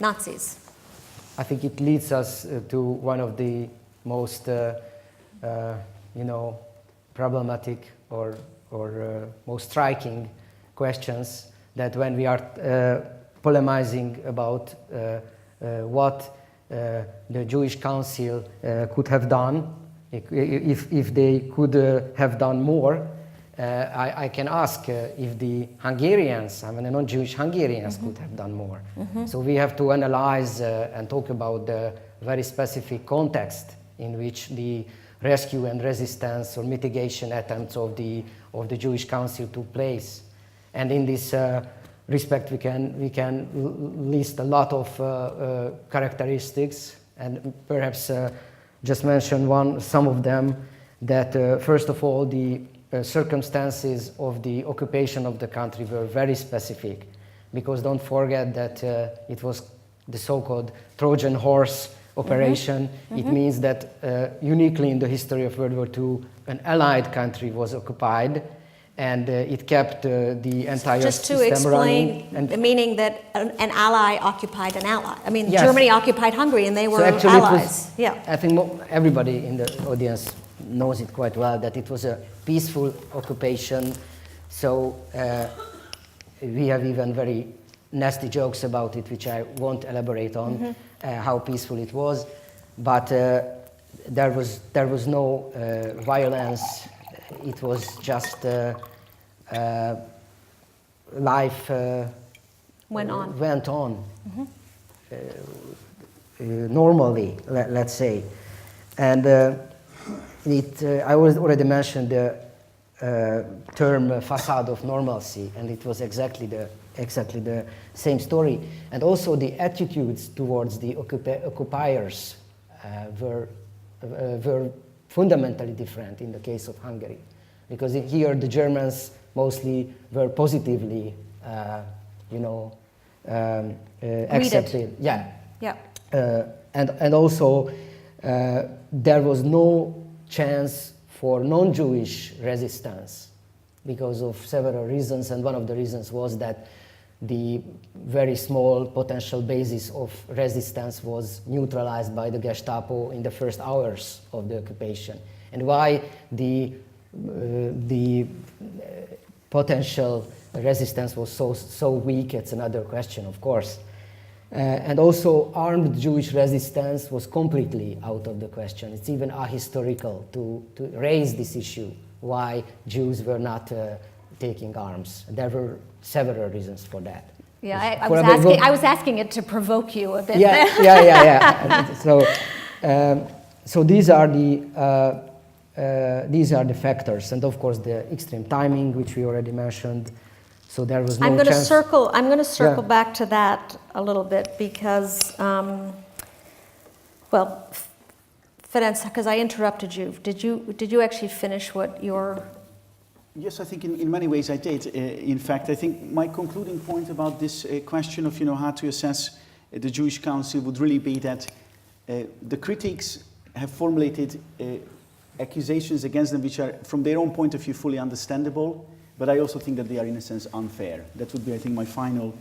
Nazis? I think it leads us to one of the most, problematic or most striking questions that when we are polemizing about what the Jewish Council could have done, if they could have done more, I can ask if the Hungarians, I mean the non-Jewish Hungarians, could have done more. So we have to analyze and talk about the very specific context in which the rescue and resistance or mitigation attempts of the Jewish Council took place. And in this respect, we can list a lot of characteristics, and perhaps just mention some of them. That first of all, the circumstances of the occupation of the country were very specific, because don't forget that it was the so-called Trojan horse operation. It means that uniquely in the history of World War II, an allied country was occupied, and it kept the entire Just to system running. explain, And the meaning that an ally occupied an ally. I mean, Yes. Germany occupied Hungary, and they were actually it allies. was, Yeah. I think everybody in the audience knows it quite well, that it was a peaceful occupation. So we have even very nasty jokes about it, which I won't elaborate on, how peaceful it was. But there was no violence. It was just life Went on. Normally, let's say. And I already mentioned the term facade of normalcy, and it was exactly the same story. And also the attitudes towards the occupiers were fundamentally different in the case of Hungary, because here the Germans mostly were positively, accepted. Yeah. Yeah. And also there was no chance for non-Jewish resistance because of several reasons, and one of the reasons was that the very small potential basis of resistance was neutralized by the Gestapo in the first hours of the occupation. And why the potential resistance was so weak, it's another question, of course. And also armed Jewish resistance was completely out of the question. It's even ahistorical to raise this issue, why Jews were not taking arms. There were several reasons for that. Yeah, I was asking it to provoke you a bit. Yeah. So these are the factors, and of course the extreme timing, which we already mentioned. So there was no I'm going to chance. circle back to that a little bit because, Ferenc, because I interrupted you. Did you actually finish what your? Yes, I think in many ways I did. In fact, I think my concluding point about this question of how to assess the Jewish Council would really be that the critics have formulated accusations against them which are, from their own point of view, fully understandable. But I also think that they are, in a sense, unfair. That would be, I think, my final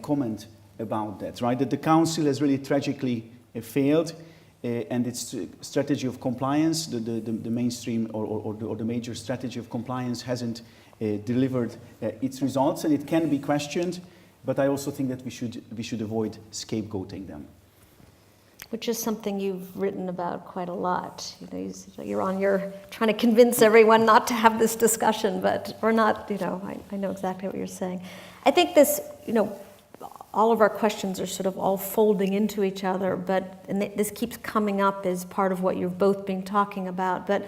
comment about that, right? That the Council has really tragically failed, and its strategy of compliance, the mainstream or the major strategy of compliance hasn't delivered its results, and it can be questioned. But I also think that we should avoid scapegoating them. Which is something you've written about quite a lot. You're trying to convince everyone not to have this discussion, but we're not, I know exactly what you're saying. I think this, all of our questions are sort of all folding into each other, and this keeps coming up as part of what you've both been talking about. But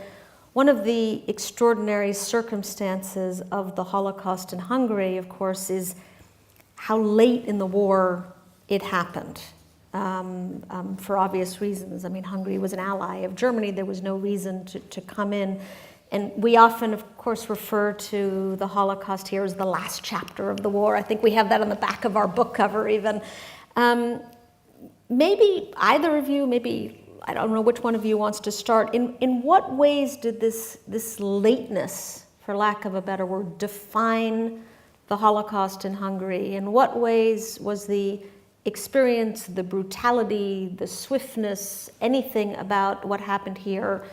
one of the extraordinary circumstances of the Holocaust in Hungary, of course, is how late in the war it happened. For obvious reasons. I mean, Hungary was an ally of Germany. There was no reason to come in. And we often, of course, refer to the Holocaust here as the last chapter of the war. I think we have that on the back of our book cover even. Maybe either of you, maybe, I don't know which one of you wants to start. In what ways did this lateness, for lack of a better word, define the Holocaust in Hungary? In what ways was the experience, the brutality, the swiftness, anything about what happened here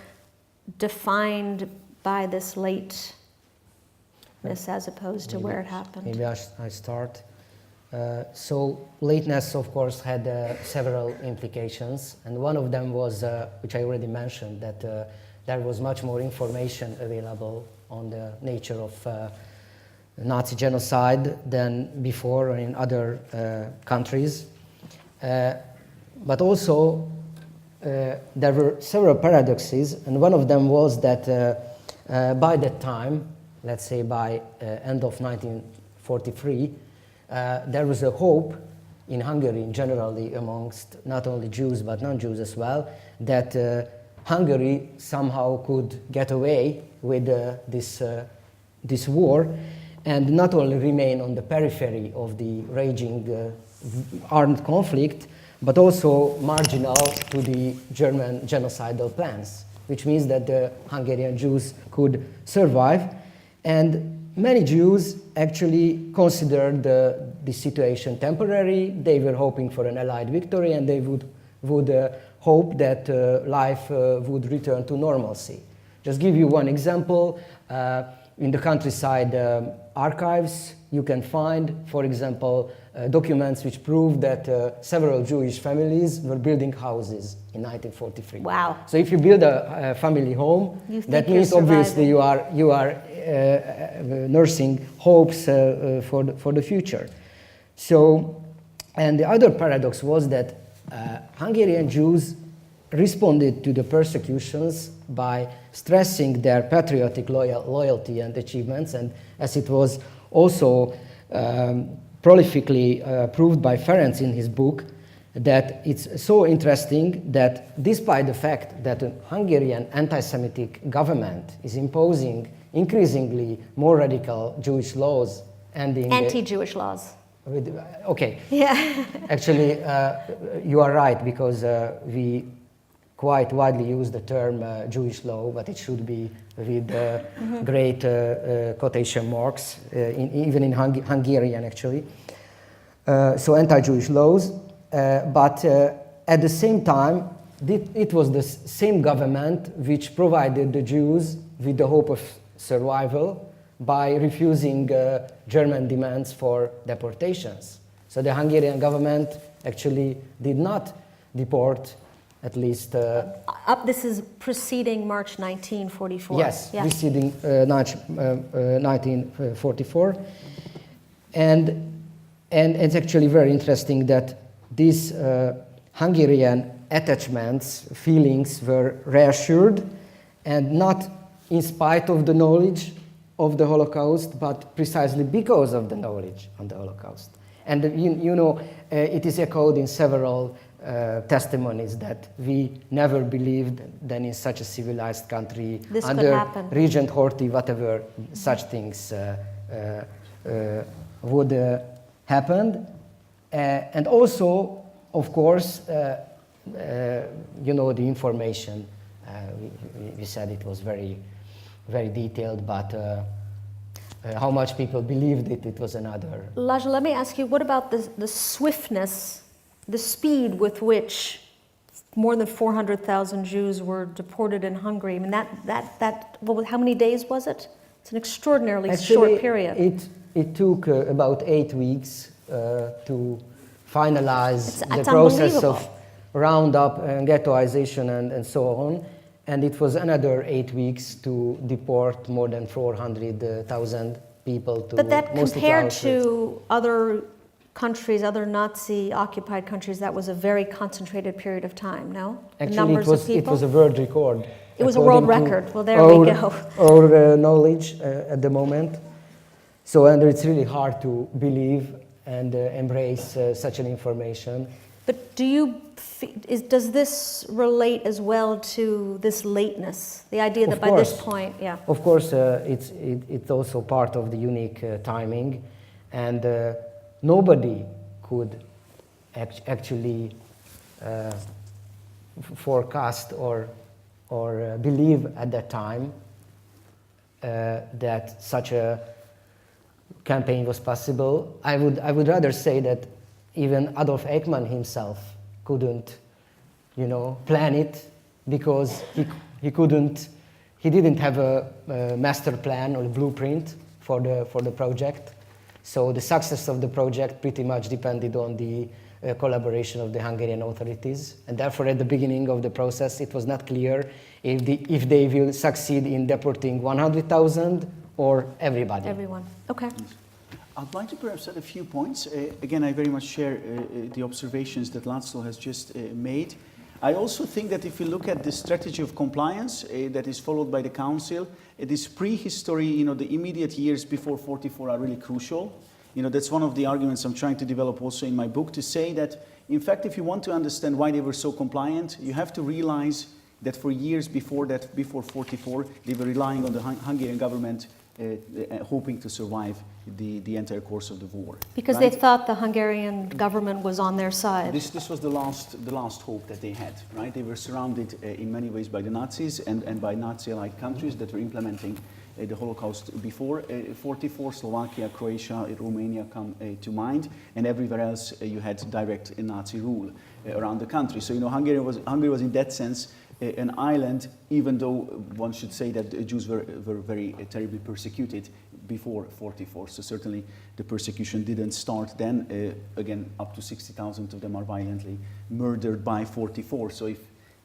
defined by this lateness as opposed to where it happened? Maybe I start. So lateness, of course, had several implications, and one of them was, which I already mentioned, that there was much more information available on the nature of Nazi genocide than before in other countries. But also, there were several paradoxes, and one of them was that by that time, let's say by end of 1943, there was a hope in Hungary, generally amongst not only Jews but non-Jews as well, that Hungary somehow could get away with this war and not only remain on the periphery of the raging armed conflict, but also marginal to the German genocidal plans, which means that the Hungarian Jews could survive. And many Jews actually considered the situation temporary. They were hoping for an Allied victory, and they would hope that life would return to normalcy. Just give you one example. In the countryside archives, you can find, for example, documents which prove that several Jewish families were building houses in 1943. Wow. So if you build a family home, that means obviously you are nursing hopes for the future. So, and the other paradox was that Hungarian Jews responded to the persecutions by stressing their patriotic loyalty and achievements, and as it was also prolifically proved by Ferenc in his book, that it's so interesting that despite the fact that a Hungarian anti-Semitic government is imposing increasingly more radical Jewish laws ending... Anti-Jewish laws. Okay. Yeah. Actually, you are right, because we quite widely use the term Jewish law, but it should be with great quotation marks, even in Hungarian, actually. So anti-Jewish laws, but at the same time, it was the same government which provided the Jews with the hope of survival by refusing German demands for deportations. So the Hungarian government actually did not deport, at least... This is preceding March 1944. Yes, yeah. preceding March 1944. And it's actually very interesting that these Hungarian attachments, feelings were reassured, and not in spite of the knowledge of the Holocaust, but precisely because of the knowledge of the Holocaust. And you know, it is echoed in several testimonies that we never believed that in such a civilized country, this under Regent Horthy, whatever such things would happen. And also, of course, you know, the information, we said it was very, very detailed, but how much people believed it, it was another. Laszlo, let me ask you, what about the swiftness, the speed with which more than 400,000 Jews were deported in Hungary? I mean, how many days was it? It's an extraordinarily short period. It took about 8 weeks to finalize the process of roundup and ghettoization and so on. And it was another 8 weeks to deport more than 400,000 people to... But that compared to other countries, other Nazi-occupied countries, that was a very concentrated period of time, no? Actually, it was a world record. It was a world record. Well, there we go. Our knowledge at the moment. So, and it's really hard to believe and embrace such an information. But does this relate as well to this lateness? The idea that by this point, yeah. Of course, it's also part of the unique timing, and nobody could actually forecast or believe at that time that such a campaign was possible. I would rather say that even Adolf Eichmann himself couldn't, you know, plan it, because he couldn't he didn't have a master plan or a blueprint for the project. So the success of the project pretty much depended on the collaboration of the Hungarian authorities. And therefore, at the beginning of the process, it was not clear if they will succeed in deporting 100,000 or everybody. Everyone. Okay. I'd like to perhaps add a few points. Again, I very much share the observations that Laszlo has just made. I also think that if you look at the strategy of compliance that is followed by the Council, this prehistory, the immediate years before 44 are really crucial. That's one of the arguments I'm trying to develop also in my book, to say that, in fact, if you want to understand why they were so compliant, you have to realize that for years before that, before 44, they were relying on the Hungarian government hoping to survive the entire course of the war. Because right? they thought the Hungarian government was on their side. This was the last hope that they had, right? They were surrounded in many ways by the Nazis and by Nazi-allied countries that were implementing the Holocaust before 44. Slovakia, Croatia, Romania come to mind, and everywhere else you had direct Nazi rule around the country. So Hungary was in that sense an island, even though one should say that Jews were very terribly persecuted before 44. So certainly the persecution didn't start then. Again, up to 60,000 of them are violently murdered by 44. So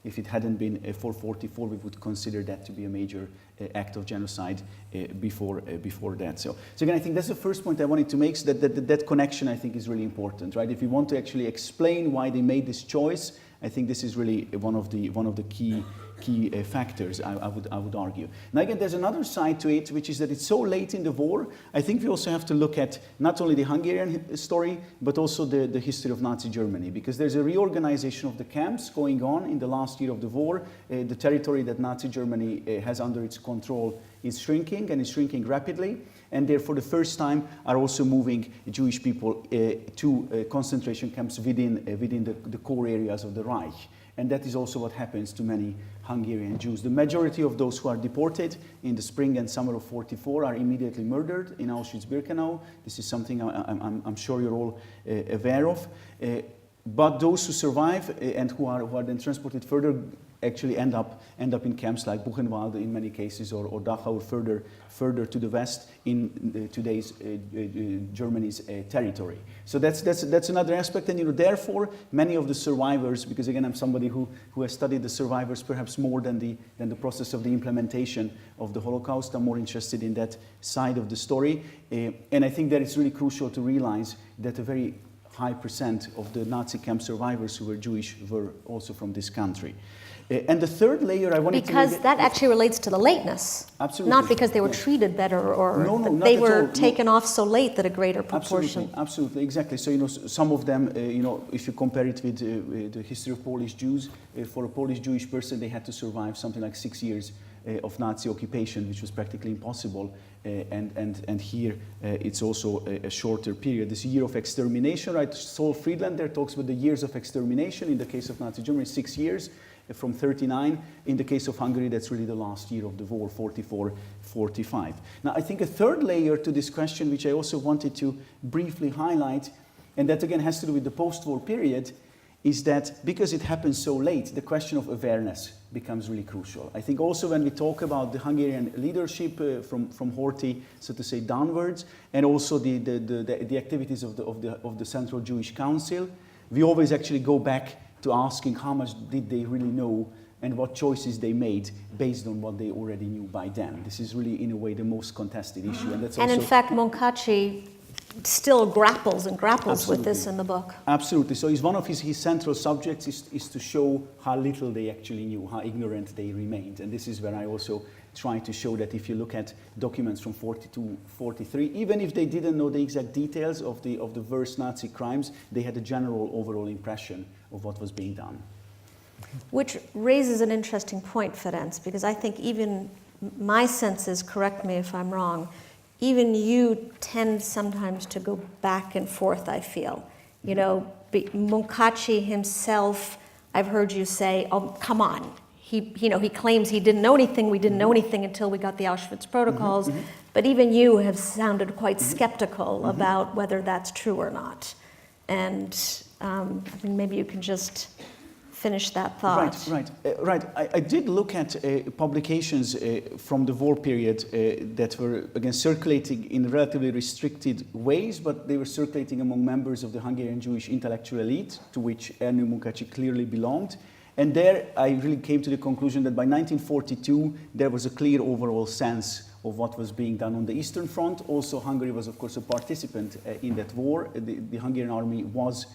if it hadn't been for 44, we would consider that to be a major act of genocide before that. So again, I think that's the first point I wanted to make, so that connection I think is really important, right? If we want to actually explain why they made this choice, I think this is really one of the key factors, I would argue. Now again, there's another side to it, which is that it's so late in the war. I think we also have to look at not only the Hungarian story, but also the history of Nazi Germany, because there's a reorganization of the camps going on in the last year of the war. The territory that Nazi Germany has under its control is shrinking, and is shrinking rapidly. And there, for the first time, are also moving Jewish people to concentration camps within the core areas of the Reich. And that is also what happens to many Hungarian Jews. The majority of those who are deported in the spring and summer of 44 are immediately murdered in Auschwitz-Birkenau. This is something I'm sure you're all aware of. But those who survive and who are then transported further actually end up in camps like Buchenwald in many cases, or Dachau, further to the west in today's Germany's territory. So that's another aspect, and therefore many of the survivors, because again I'm somebody who has studied the survivors perhaps more than the process of the implementation of the Holocaust. I'm more interested in that side of the story, and I think that it's really crucial to realize that a very high % of the Nazi camp survivors who were Jewish were also from this country. And the third layer I wanted because to... that actually relates to the lateness. Absolutely. Not because they were treated better or No, that not they at were all. taken off so late that a greater proportion. Absolutely, exactly. So, some of them, if you compare it with the history of Polish Jews, for a Polish Jewish person, they had to survive something like 6 years of Nazi occupation, which was practically impossible. And here it's also a shorter period. This year of extermination, right? Saul Friedlander talks about the years of extermination. In the case of Nazi Germany, 6 years from 39. In the case of Hungary, that's really the last year of the war, 44, 45. Now, I think a third layer to this question, which I also wanted to briefly highlight, and that again has to do with the post-war period, is that because it happens so late, the question of awareness becomes really crucial. I think also when we talk about the Hungarian leadership from Horthy, so to say, downwards, and also the activities of the Central Jewish Council, we always actually go back to asking how much did they really know and what choices they made based on what they already knew by then. This is really, in a way, the most contested issue. And in fact, Munkácsi still grapples with this in the book. Absolutely. So one of his central subjects is to show how little they actually knew, how ignorant they remained. And this is where I also try to show that if you look at documents from 42, 43, even if they didn't know the exact details of the worst Nazi crimes, they had a general overall impression of what was being done. Which raises an interesting point, Ferenc, because I think even my sense is, correct me if I'm wrong, even you tend sometimes to go back and forth, I feel. Munkácsi himself, I've heard you say, oh, come on. He claims he didn't know anything. We didn't know anything until we got the Auschwitz protocols. But even you have sounded quite skeptical about whether that's true or not. And maybe you can just finish that thought. Right. I did look at publications from the war period that were, again, circulating in relatively restricted ways, but they were circulating among members of the Hungarian Jewish intellectual elite, to which Erno Munkácsi clearly belonged. And there I really came to the conclusion that by 1942 there was a clear overall sense of what was being done on the Eastern Front. Also, Hungary was, of course, a participant in that war. The Hungarian army was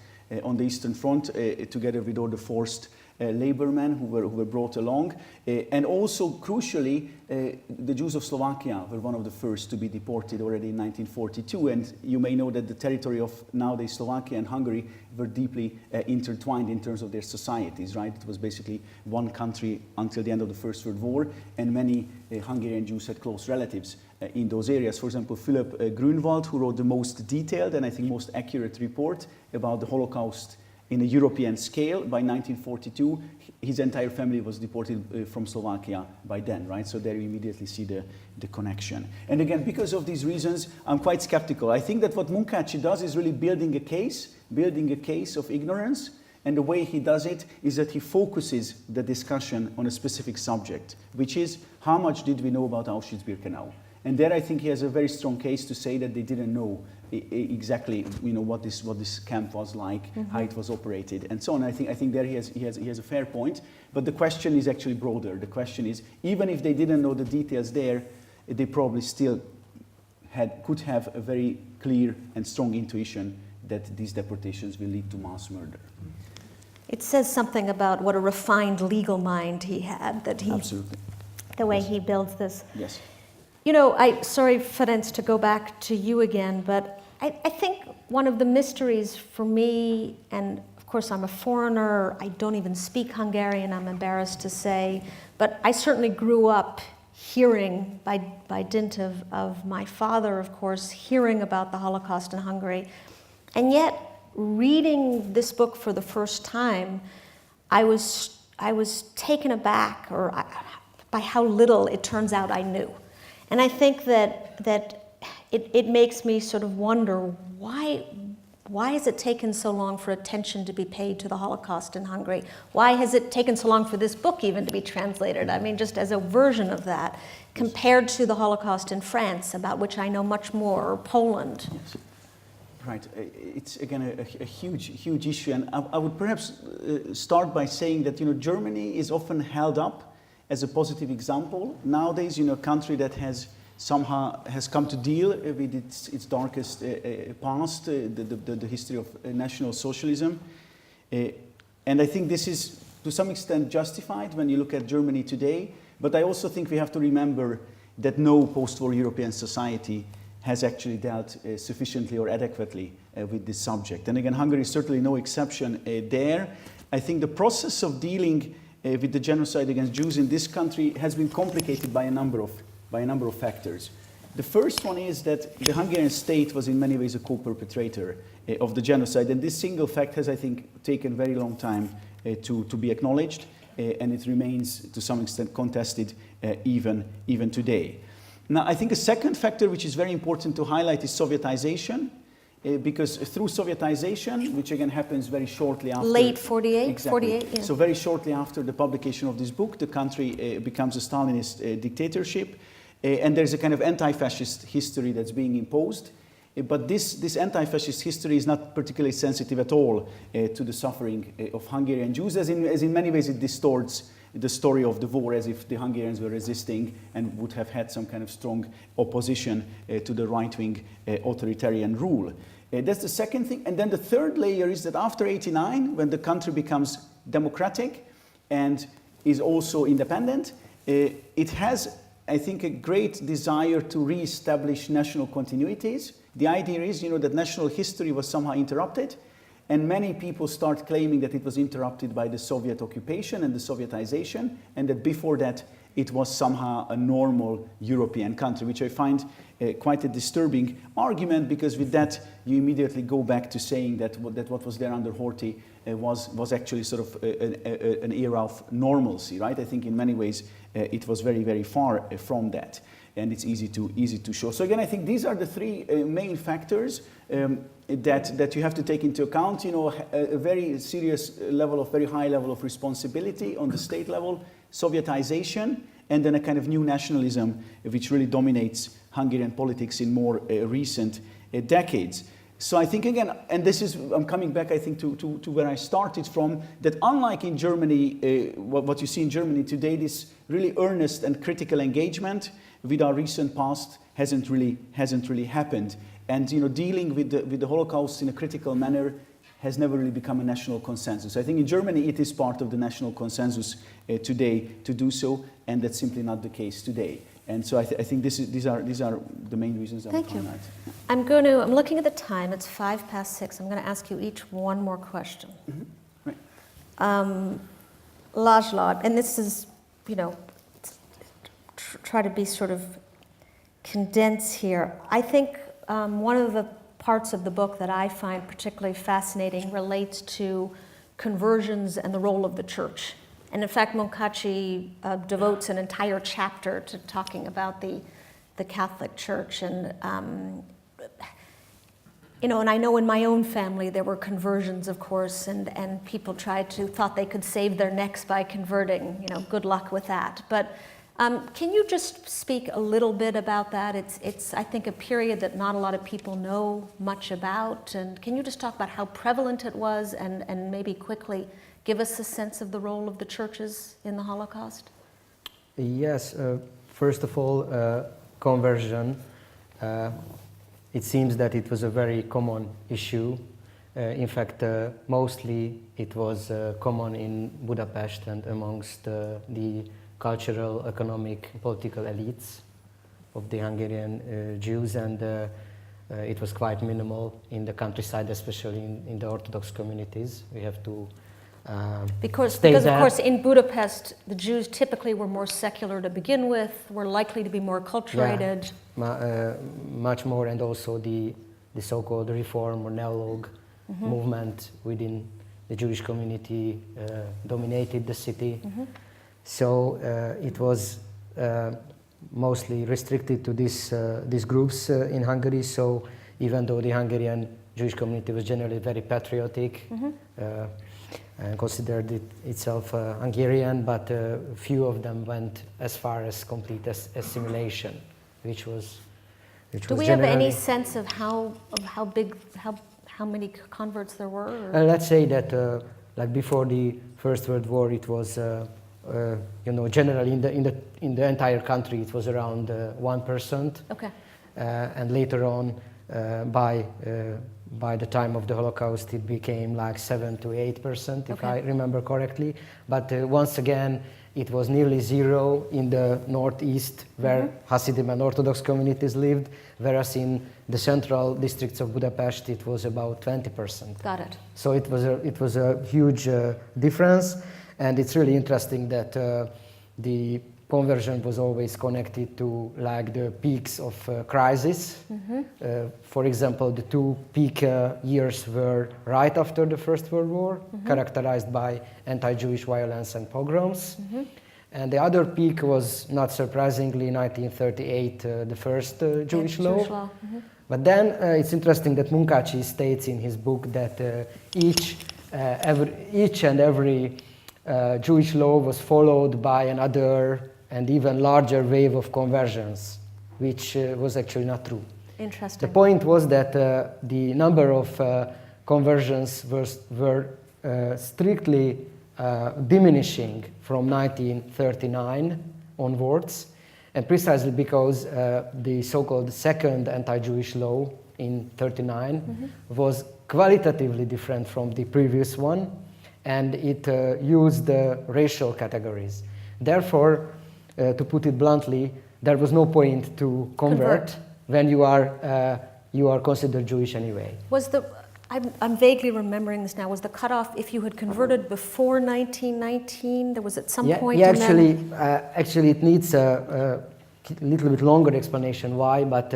on the Eastern Front together with all the forced labor men who were brought along. And also, crucially, the Jews of Slovakia were one of the first to be deported already in 1942. And you may know that the territory of nowadays Slovakia and Hungary were deeply intertwined in terms of their societies, right? It was basically one country until the end of the First World War, and many Hungarian Jews had close relatives in those areas. For example, Philip Grunwald, who wrote the most detailed and I think most accurate report about the Holocaust in a European scale by 1942, his entire family was deported from Slovakia by then, right? So there you immediately see the connection. And again, because of these reasons, I'm quite skeptical. I think that what Munkácsi does is really building a case of ignorance, and the way he does it is that he focuses the discussion on a specific subject, which is how much did we know about Auschwitz-Birkenau? And there I think he has a very strong case to say that they didn't know exactly, what this camp was like, how it was operated, and so on. I think there he has a fair point. But the question is actually broader. The question is, even if they didn't know the details there, they probably still could have a very clear and strong intuition that these deportations will lead to mass murder. It says something about what a refined legal mind he had, that he, Absolutely. the way he builds this. Yes. Sorry, Ferenc, to go back to you again, but I think one of the mysteries for me, and of course I'm a foreigner, I don't even speak Hungarian, I'm embarrassed to say, but I certainly grew up hearing, by dint of my father, of course, hearing about the Holocaust in Hungary. And yet, reading this book for the first time, I was taken aback by how little it turns out I knew. And I think that it makes me sort of wonder, why has it taken so long for attention to be paid to the Holocaust in Hungary? Why has it taken so long for this book even to be translated? I mean, just as a version of that, compared to the Holocaust in France, about which I know much more, or Poland. Yes. Right. It's, again, a huge issue. And I would perhaps start by saying that, Germany is often held up as a positive example. Nowadays, a country that has come to deal with its darkest past, the history of National Socialism. And I think this is, to some extent, justified when you look at Germany today. But I also think we have to remember that no post-war European society has actually dealt sufficiently or adequately with this subject. And again, Hungary is certainly no exception there. I think the process of dealing with the genocide against Jews in this country has been complicated by a number of factors. The first one is that the Hungarian state was in many ways a co-perpetrator of the genocide, and this single fact has, I think, taken a very long time to be acknowledged, and it remains to some extent contested even today. Now, I think a second factor which is very important to highlight is Sovietization, because through Sovietization, which again happens very shortly after... Late 48? Exactly. 48, yeah. So very shortly after the publication of this book, the country becomes a Stalinist dictatorship, and there's a kind of anti-fascist history that's being imposed. But this anti-fascist history is not particularly sensitive at all to the suffering of Hungarian Jews, as in many ways it distorts the story of the war, as if the Hungarians were resisting and would have had some kind of strong opposition to the right-wing authoritarian rule. That's the second thing. And then the third layer is that after 1989, when the country becomes democratic and is also independent, it has, I think, a great desire to re-establish national continuities. The idea is, that national history was somehow interrupted, and many people start claiming that it was interrupted by the Soviet occupation and the Sovietization, and that before that it was somehow a normal European country, which I find quite a disturbing argument, because with that you immediately go back to saying that what was there under Horthy was actually sort of an era of normalcy, right? I think in many ways it was very, very far from that. and it's easy to show. So again, I think these are the three main factors that you have to take into account. You know, a very serious level of, very high level of responsibility on the state level, Sovietization, and then a kind of new nationalism which really dominates Hungarian politics in more recent decades. So I think again, and this is, I'm coming back I think to where I started from, that unlike in Germany, what you see in Germany today, this really earnest and critical engagement with our recent past hasn't really happened. And you know, dealing with the Holocaust in a critical manner has never really become a national consensus. I think in Germany it is part of the national consensus today to do so, and that's simply not the case today. And so I think these are the main reasons I'm Thank you. highlight. I'm looking at the time, it's 6:05. I'm going to ask you each one more question. Mm-hmm. Right. Laszlo, and this is, you know, try to be sort of condensed here. I think one of the parts of the book that I find particularly fascinating relates to conversions and the role of the church. And in fact, Munkácsi devotes an entire chapter to talking about the Catholic Church. And, you know, and I know in my own family there were conversions, of course, and people thought they could save their necks by converting. You know, good luck with that. But can you just speak a little bit about that? It's I think, a period that not a lot of people know much about. And can you just talk about how prevalent it was and maybe quickly give us a sense of the role of the churches in the Holocaust? Yes, first of all, conversion. It seems that it was a very common issue. In fact, mostly it was common in Budapest and amongst the cultural, economic, political elites of the Hungarian Jews, and it was quite minimal in the countryside, especially in the Orthodox communities. We have to because that. of course, in Budapest, the Jews typically were more secular to begin with, were likely to be more acculturated. Yeah, much more, and also the so-called reform or neologue movement within the Jewish community dominated the city. So it was mostly restricted to these groups in Hungary. So even though the Hungarian Jewish community was generally very patriotic and considered itself Hungarian, but few of them went as far as complete assimilation, which was Do we have any sense of how many converts there were? Let's say that like before the First World War, it was you know, generally in the entire country it was around 1%. Okay. And later on, by the time of the Holocaust, it became like 7 to 8%, if I remember correctly. But once again, it was nearly zero in the northeast, where Hasidim and Orthodox communities lived, whereas in the central districts of Budapest, it was about 20%. Got it. So it was a huge difference, and it's really interesting that the conversion was always connected to like the peaks of crisis. For example, the two peak years were right after the First World War, characterized by anti-Jewish violence and pogroms. And the other peak was, not surprisingly, 1938, the first Jewish law. But then it's interesting that Munkácsi states in his book that each and every Jewish law was followed by another and even larger wave of conversions, which was actually not true. Interesting. The point was that the number of conversions were strictly diminishing from 1939 onwards, and precisely because the so-called second anti-Jewish law in 1939 was qualitatively different from the previous one, and it used racial categories. Therefore, to put it bluntly, there was no point to convert when you are considered Jewish anyway. I'm vaguely remembering this now. Was the cutoff if you had converted before 1919? There was at some point. Yeah, actually, it needs a little bit longer explanation why. But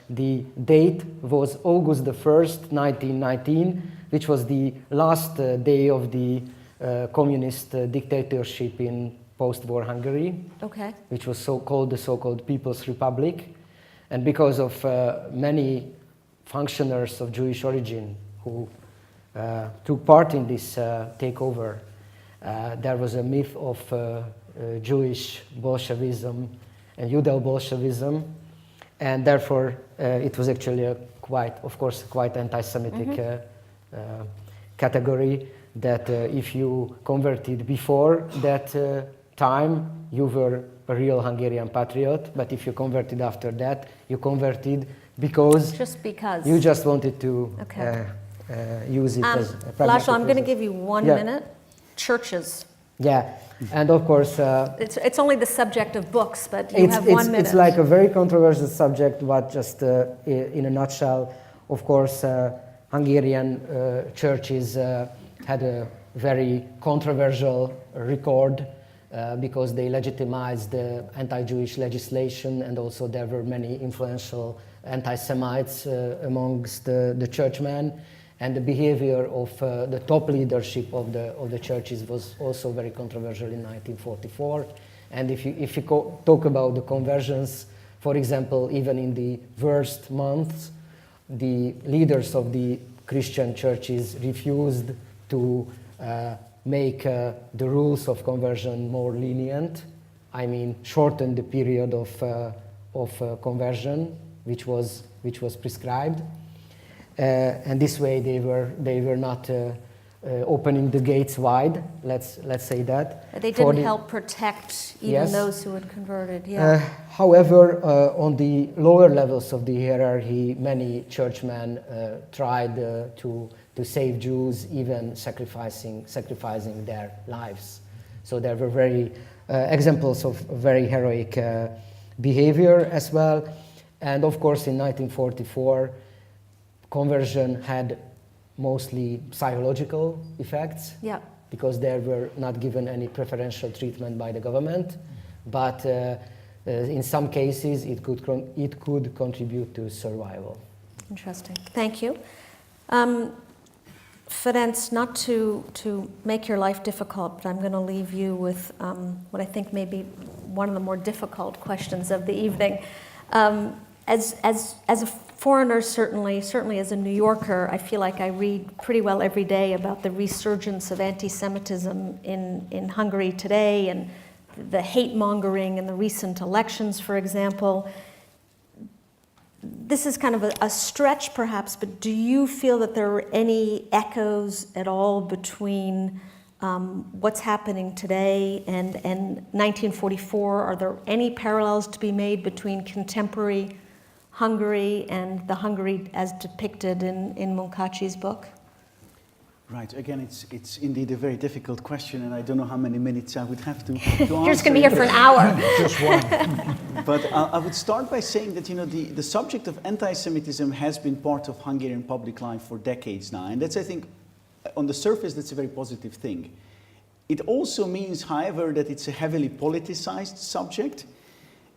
the date was August 1st, 1919, which was the last day of the communist dictatorship in post-war Hungary, Okay. which was so-called the so-called People's Republic. And because of many functionaries of Jewish origin who took part in this takeover, there was a myth of Jewish Bolshevism and Judeo-Bolshevism, and therefore it was actually a quite anti-Semitic category, that if you converted before that time, you were a real Hungarian patriot, but if you converted after that, you converted because Just because. you just wanted to Okay. Use it as a pragmatic Laszlo, I'm going to process. give you 1 Yeah. minute. Churches. Yeah, and of course, It's only the subject of books, but you have 1 minute. it's like a very controversial subject, but just in a nutshell, of course, Hungarian churches had a very controversial record because they legitimized anti-Jewish legislation, and also there were many influential anti-Semites amongst the churchmen. And the behavior of the top leadership of the churches was also very controversial in 1944. And if you talk about the conversions, for example, even in the worst months, the leaders of the Christian churches refused to make the rules of conversion more lenient. I mean, shorten the period of conversion, which was prescribed. And this way they were not opening the gates wide, let's say that. They didn't help protect even Yes. those who had converted. Yeah. However, on the lower levels of the hierarchy, many churchmen tried to save Jews, even sacrificing their lives. So there were very examples of very heroic behavior as well. And of course, in 1944, conversion had mostly psychological effects, Yeah. because they were not given any preferential treatment by the government, but in some cases it could contribute to survival. Interesting. Thank you. Ferenc, not to make your life difficult, but I'm going to leave you with what I think may be one of the more difficult questions of the evening. As a foreigner, certainly as a New Yorker, I feel like I read pretty well every day about the resurgence of anti-Semitism in Hungary today, and the hate-mongering in the recent elections, for example. This is kind of a stretch, perhaps, but do you feel that there are any echoes at all between what's happening today and 1944? Are there any parallels to be made between contemporary Hungary and the Hungary as depicted in Munkácsi's book? Right. Again, it's indeed a very difficult question, and I don't know how many minutes I would have to answer. You're just going to be here for an hour. Just one. But I would start by saying that the subject of anti-Semitism has been part of Hungarian public life for decades now, and that's, I think, on the surface, that's a very positive thing. It also means, however, that it's a heavily politicized subject.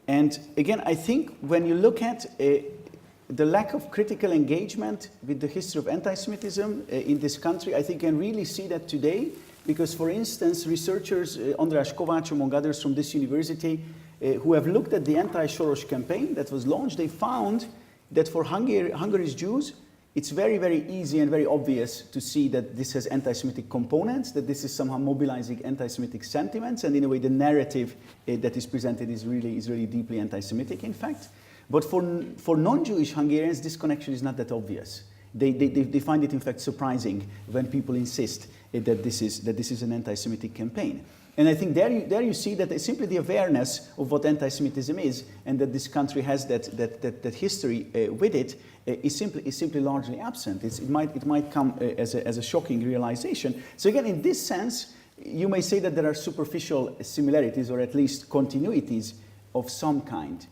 And again, I think when you look at the lack of critical engagement with the history of anti-Semitism in this country, I think you can really see that today, because, for instance, researchers, András Kovács, among others from this university, who have looked at the anti-Soros campaign that was launched, they found that for Hungary's Jews, it's very, very easy and very obvious to see that this has anti-Semitic components, that this is somehow mobilizing anti-Semitic sentiments, and in a way the narrative that is presented is really deeply anti-Semitic, in fact. But for non-Jewish Hungarians, this connection is not that obvious. They find it, in fact, surprising when people insist that this is an anti-Semitic campaign. And I think there you see that simply the awareness of what anti-Semitism is, and that this country has that history with it, is simply largely absent. It might come as a shocking realization. So again, in this sense, you may say that there are superficial similarities, or at least continuities of some kind.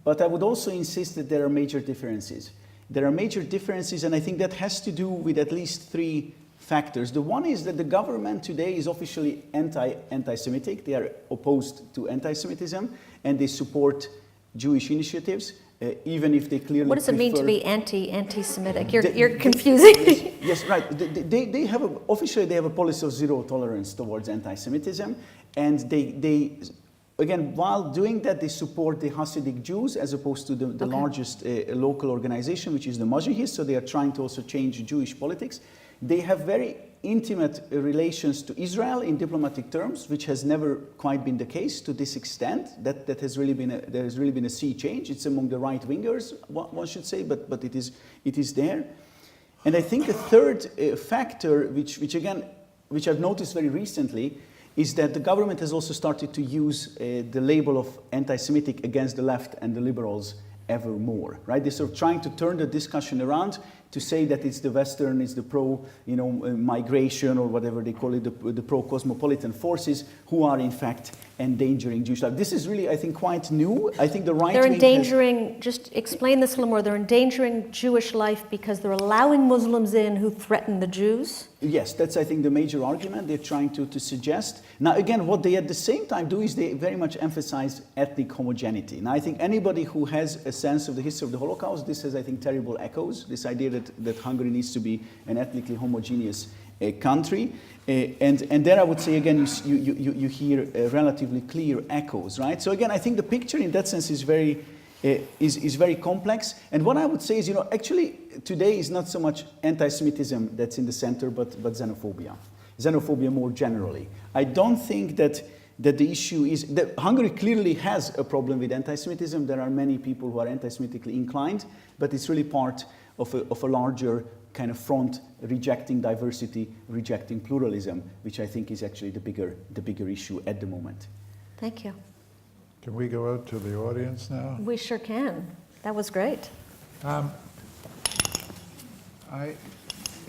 But I would also insist that there are major differences. There are major differences, and I think that has to do with at least three factors. The one is that the government today is officially anti-Semitic. They are opposed to anti-Semitism, and they support Jewish initiatives, even if they clearly. What does it mean to be anti-Semitic? You're They- confusing. Yes, right. They have officially they have a policy of zero tolerance towards anti-Semitism, and they again, while doing that, they support the Hasidic Jews as opposed to the largest local organization, which is the Majahist. So they are trying to also change Jewish politics. They have very intimate relations to Israel in diplomatic terms, which has never quite been the case to this extent. That has really been there has really been a sea change. It's among the right wingers, one should say, but it is there. And I think a third factor, which I've noticed very recently, is that the government has also started to use the label of anti-Semitic against the left and the liberals ever more, right? They're sort of trying to turn the discussion around to say that it's the Western, it's the pro-migration or whatever they call it, the pro-cosmopolitan forces who are in fact endangering Jewish life. This is really, I think, quite new. I think the right They're wing endangering, just explain this a little more, they're endangering Jewish life because they're allowing Muslims in who threaten the Jews? Yes, that's, I think, the major argument they're trying to suggest. Now, again, what they at the same time do is they very much emphasize ethnic homogeneity. Now, I think anybody who has a sense of the history of the Holocaust, this has, I think, terrible echoes, this idea that Hungary needs to be an ethnically homogeneous country. And there I would say, again, you hear relatively clear echoes, right? So again, I think the picture in that sense is very complex. And what I would say is, actually today is not so much anti-Semitism that's in the center, but xenophobia. Xenophobia more generally. I don't think that the issue is that Hungary clearly has a problem with anti-Semitism. There are many people who are anti-Semitically inclined, but it's really part of a larger kind of front rejecting diversity, rejecting pluralism, which I think is actually the bigger issue at the moment. Thank you. Can we go out to the audience now? We sure can. That was great.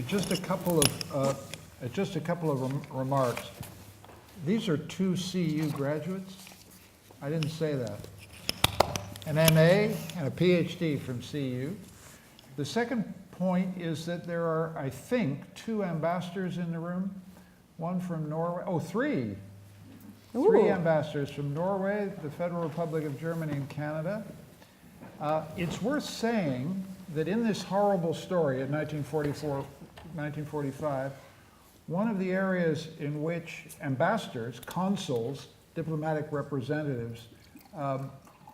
Just a couple of remarks. These are 2 CU graduates. I didn't say that. An MA and a PhD from CU. The second point is that there are, I think, 2 ambassadors in the room. One from Norway. Oh, 3. Ooh. 3 ambassadors from Norway, the Federal Republic of Germany, and Canada. It's worth saying that in this horrible story in 1945, one of the areas in which ambassadors, consuls, diplomatic representatives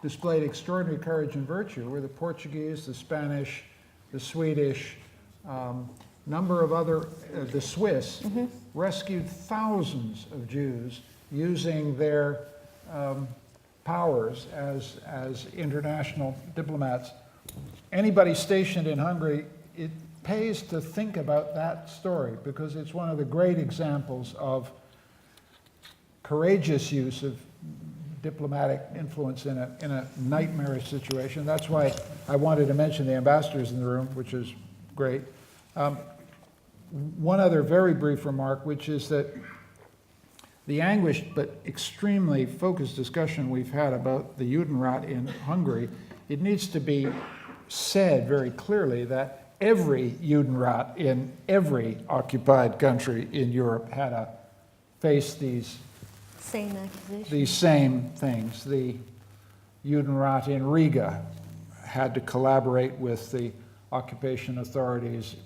displayed extraordinary courage and virtue were the Portuguese, the Spanish, the Swedish, number of other, the Swiss, rescued thousands of Jews using their powers as international diplomats. Anybody stationed in Hungary, it pays to think about that story because it's one of the great examples of courageous use of diplomatic influence in a nightmarish situation. That's why I wanted to mention the ambassadors in the room, which is great. One other very brief remark, which is that the anguished but extremely focused discussion we've had about the Judenrat in Hungary, it needs to be said very clearly that every Judenrat in every occupied country in Europe had to face these same things. The Judenrat in Riga had to collaborate with the occupation authorities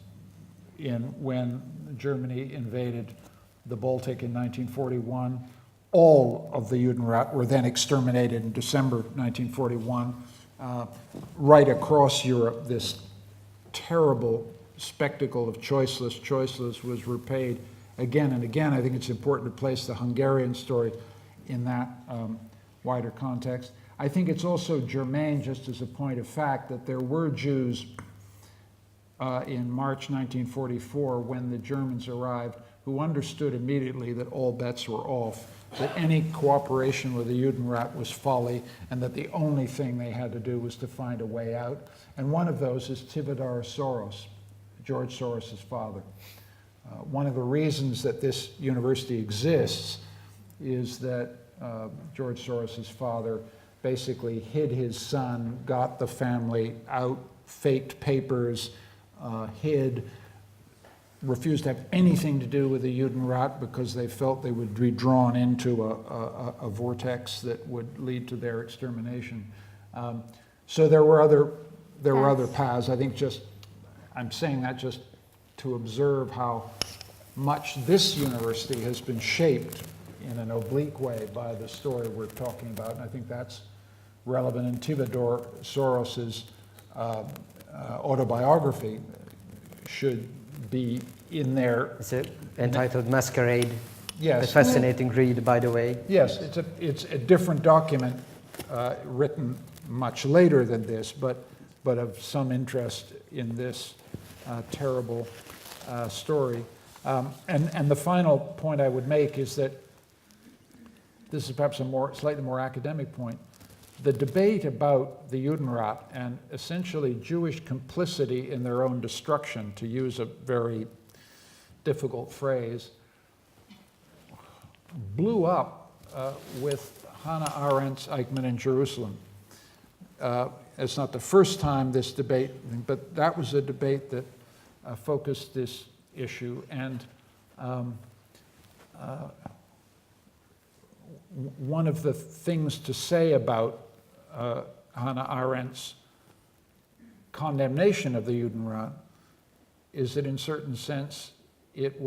when Germany invaded the Baltic in 1941. All of the Judenrat were then exterminated in December 1941. Right across Europe, this terrible spectacle of choiceless was repaid again and again. I think it's important to place the Hungarian story in that wider context. I think it's also germane, just as a point of fact, that there were Jews in March 1944 when the Germans arrived who understood immediately that all bets were off, that any cooperation with the Judenrat was folly, and that the only thing they had to do was to find a way out. And one of those is Tivadar Soros, George Soros' father. One of the reasons that this university exists is that George Soros' father basically hid his son, got the family out, faked papers, refused to have anything to do with the Judenrat because they felt they would be drawn into a vortex that would lead to their extermination. So there were other paths. I think I'm saying that just to observe how much this university has been shaped in an oblique way by the story we're talking about, and I think that's relevant. And Theodore Soros's autobiography should be in there. It's entitled Masquerade. Yes. A fascinating read, by the way. Yes, it's a different document written much later than this, but of some interest in this terrible story. And the final point I would make is that this is perhaps a slightly more academic point. The debate about the Judenrat and essentially Jewish complicity in their own destruction, to use a very difficult phrase, blew up with Hannah Arendt's Eichmann in Jerusalem. It's not the first time this debate, but that was a debate that focused this issue. And one of the things to say about Hannah Arendt's condemnation of the Judenrat is that in certain sense it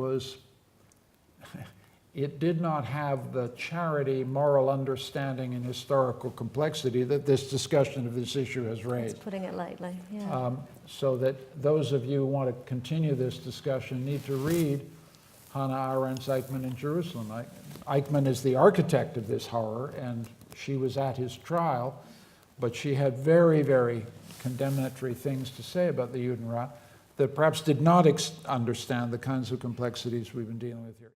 did not have the charity, moral understanding, and historical complexity that this discussion of this issue has raised. That's putting it lightly, yeah. So that those of you who want to continue this discussion need to read Hannah Arendt's Eichmann in Jerusalem. Eichmann is the architect of this horror, and she was at his trial, but she had very, very condemnatory things to say about the Judenrat that perhaps did not understand the kinds of complexities we've been dealing with here.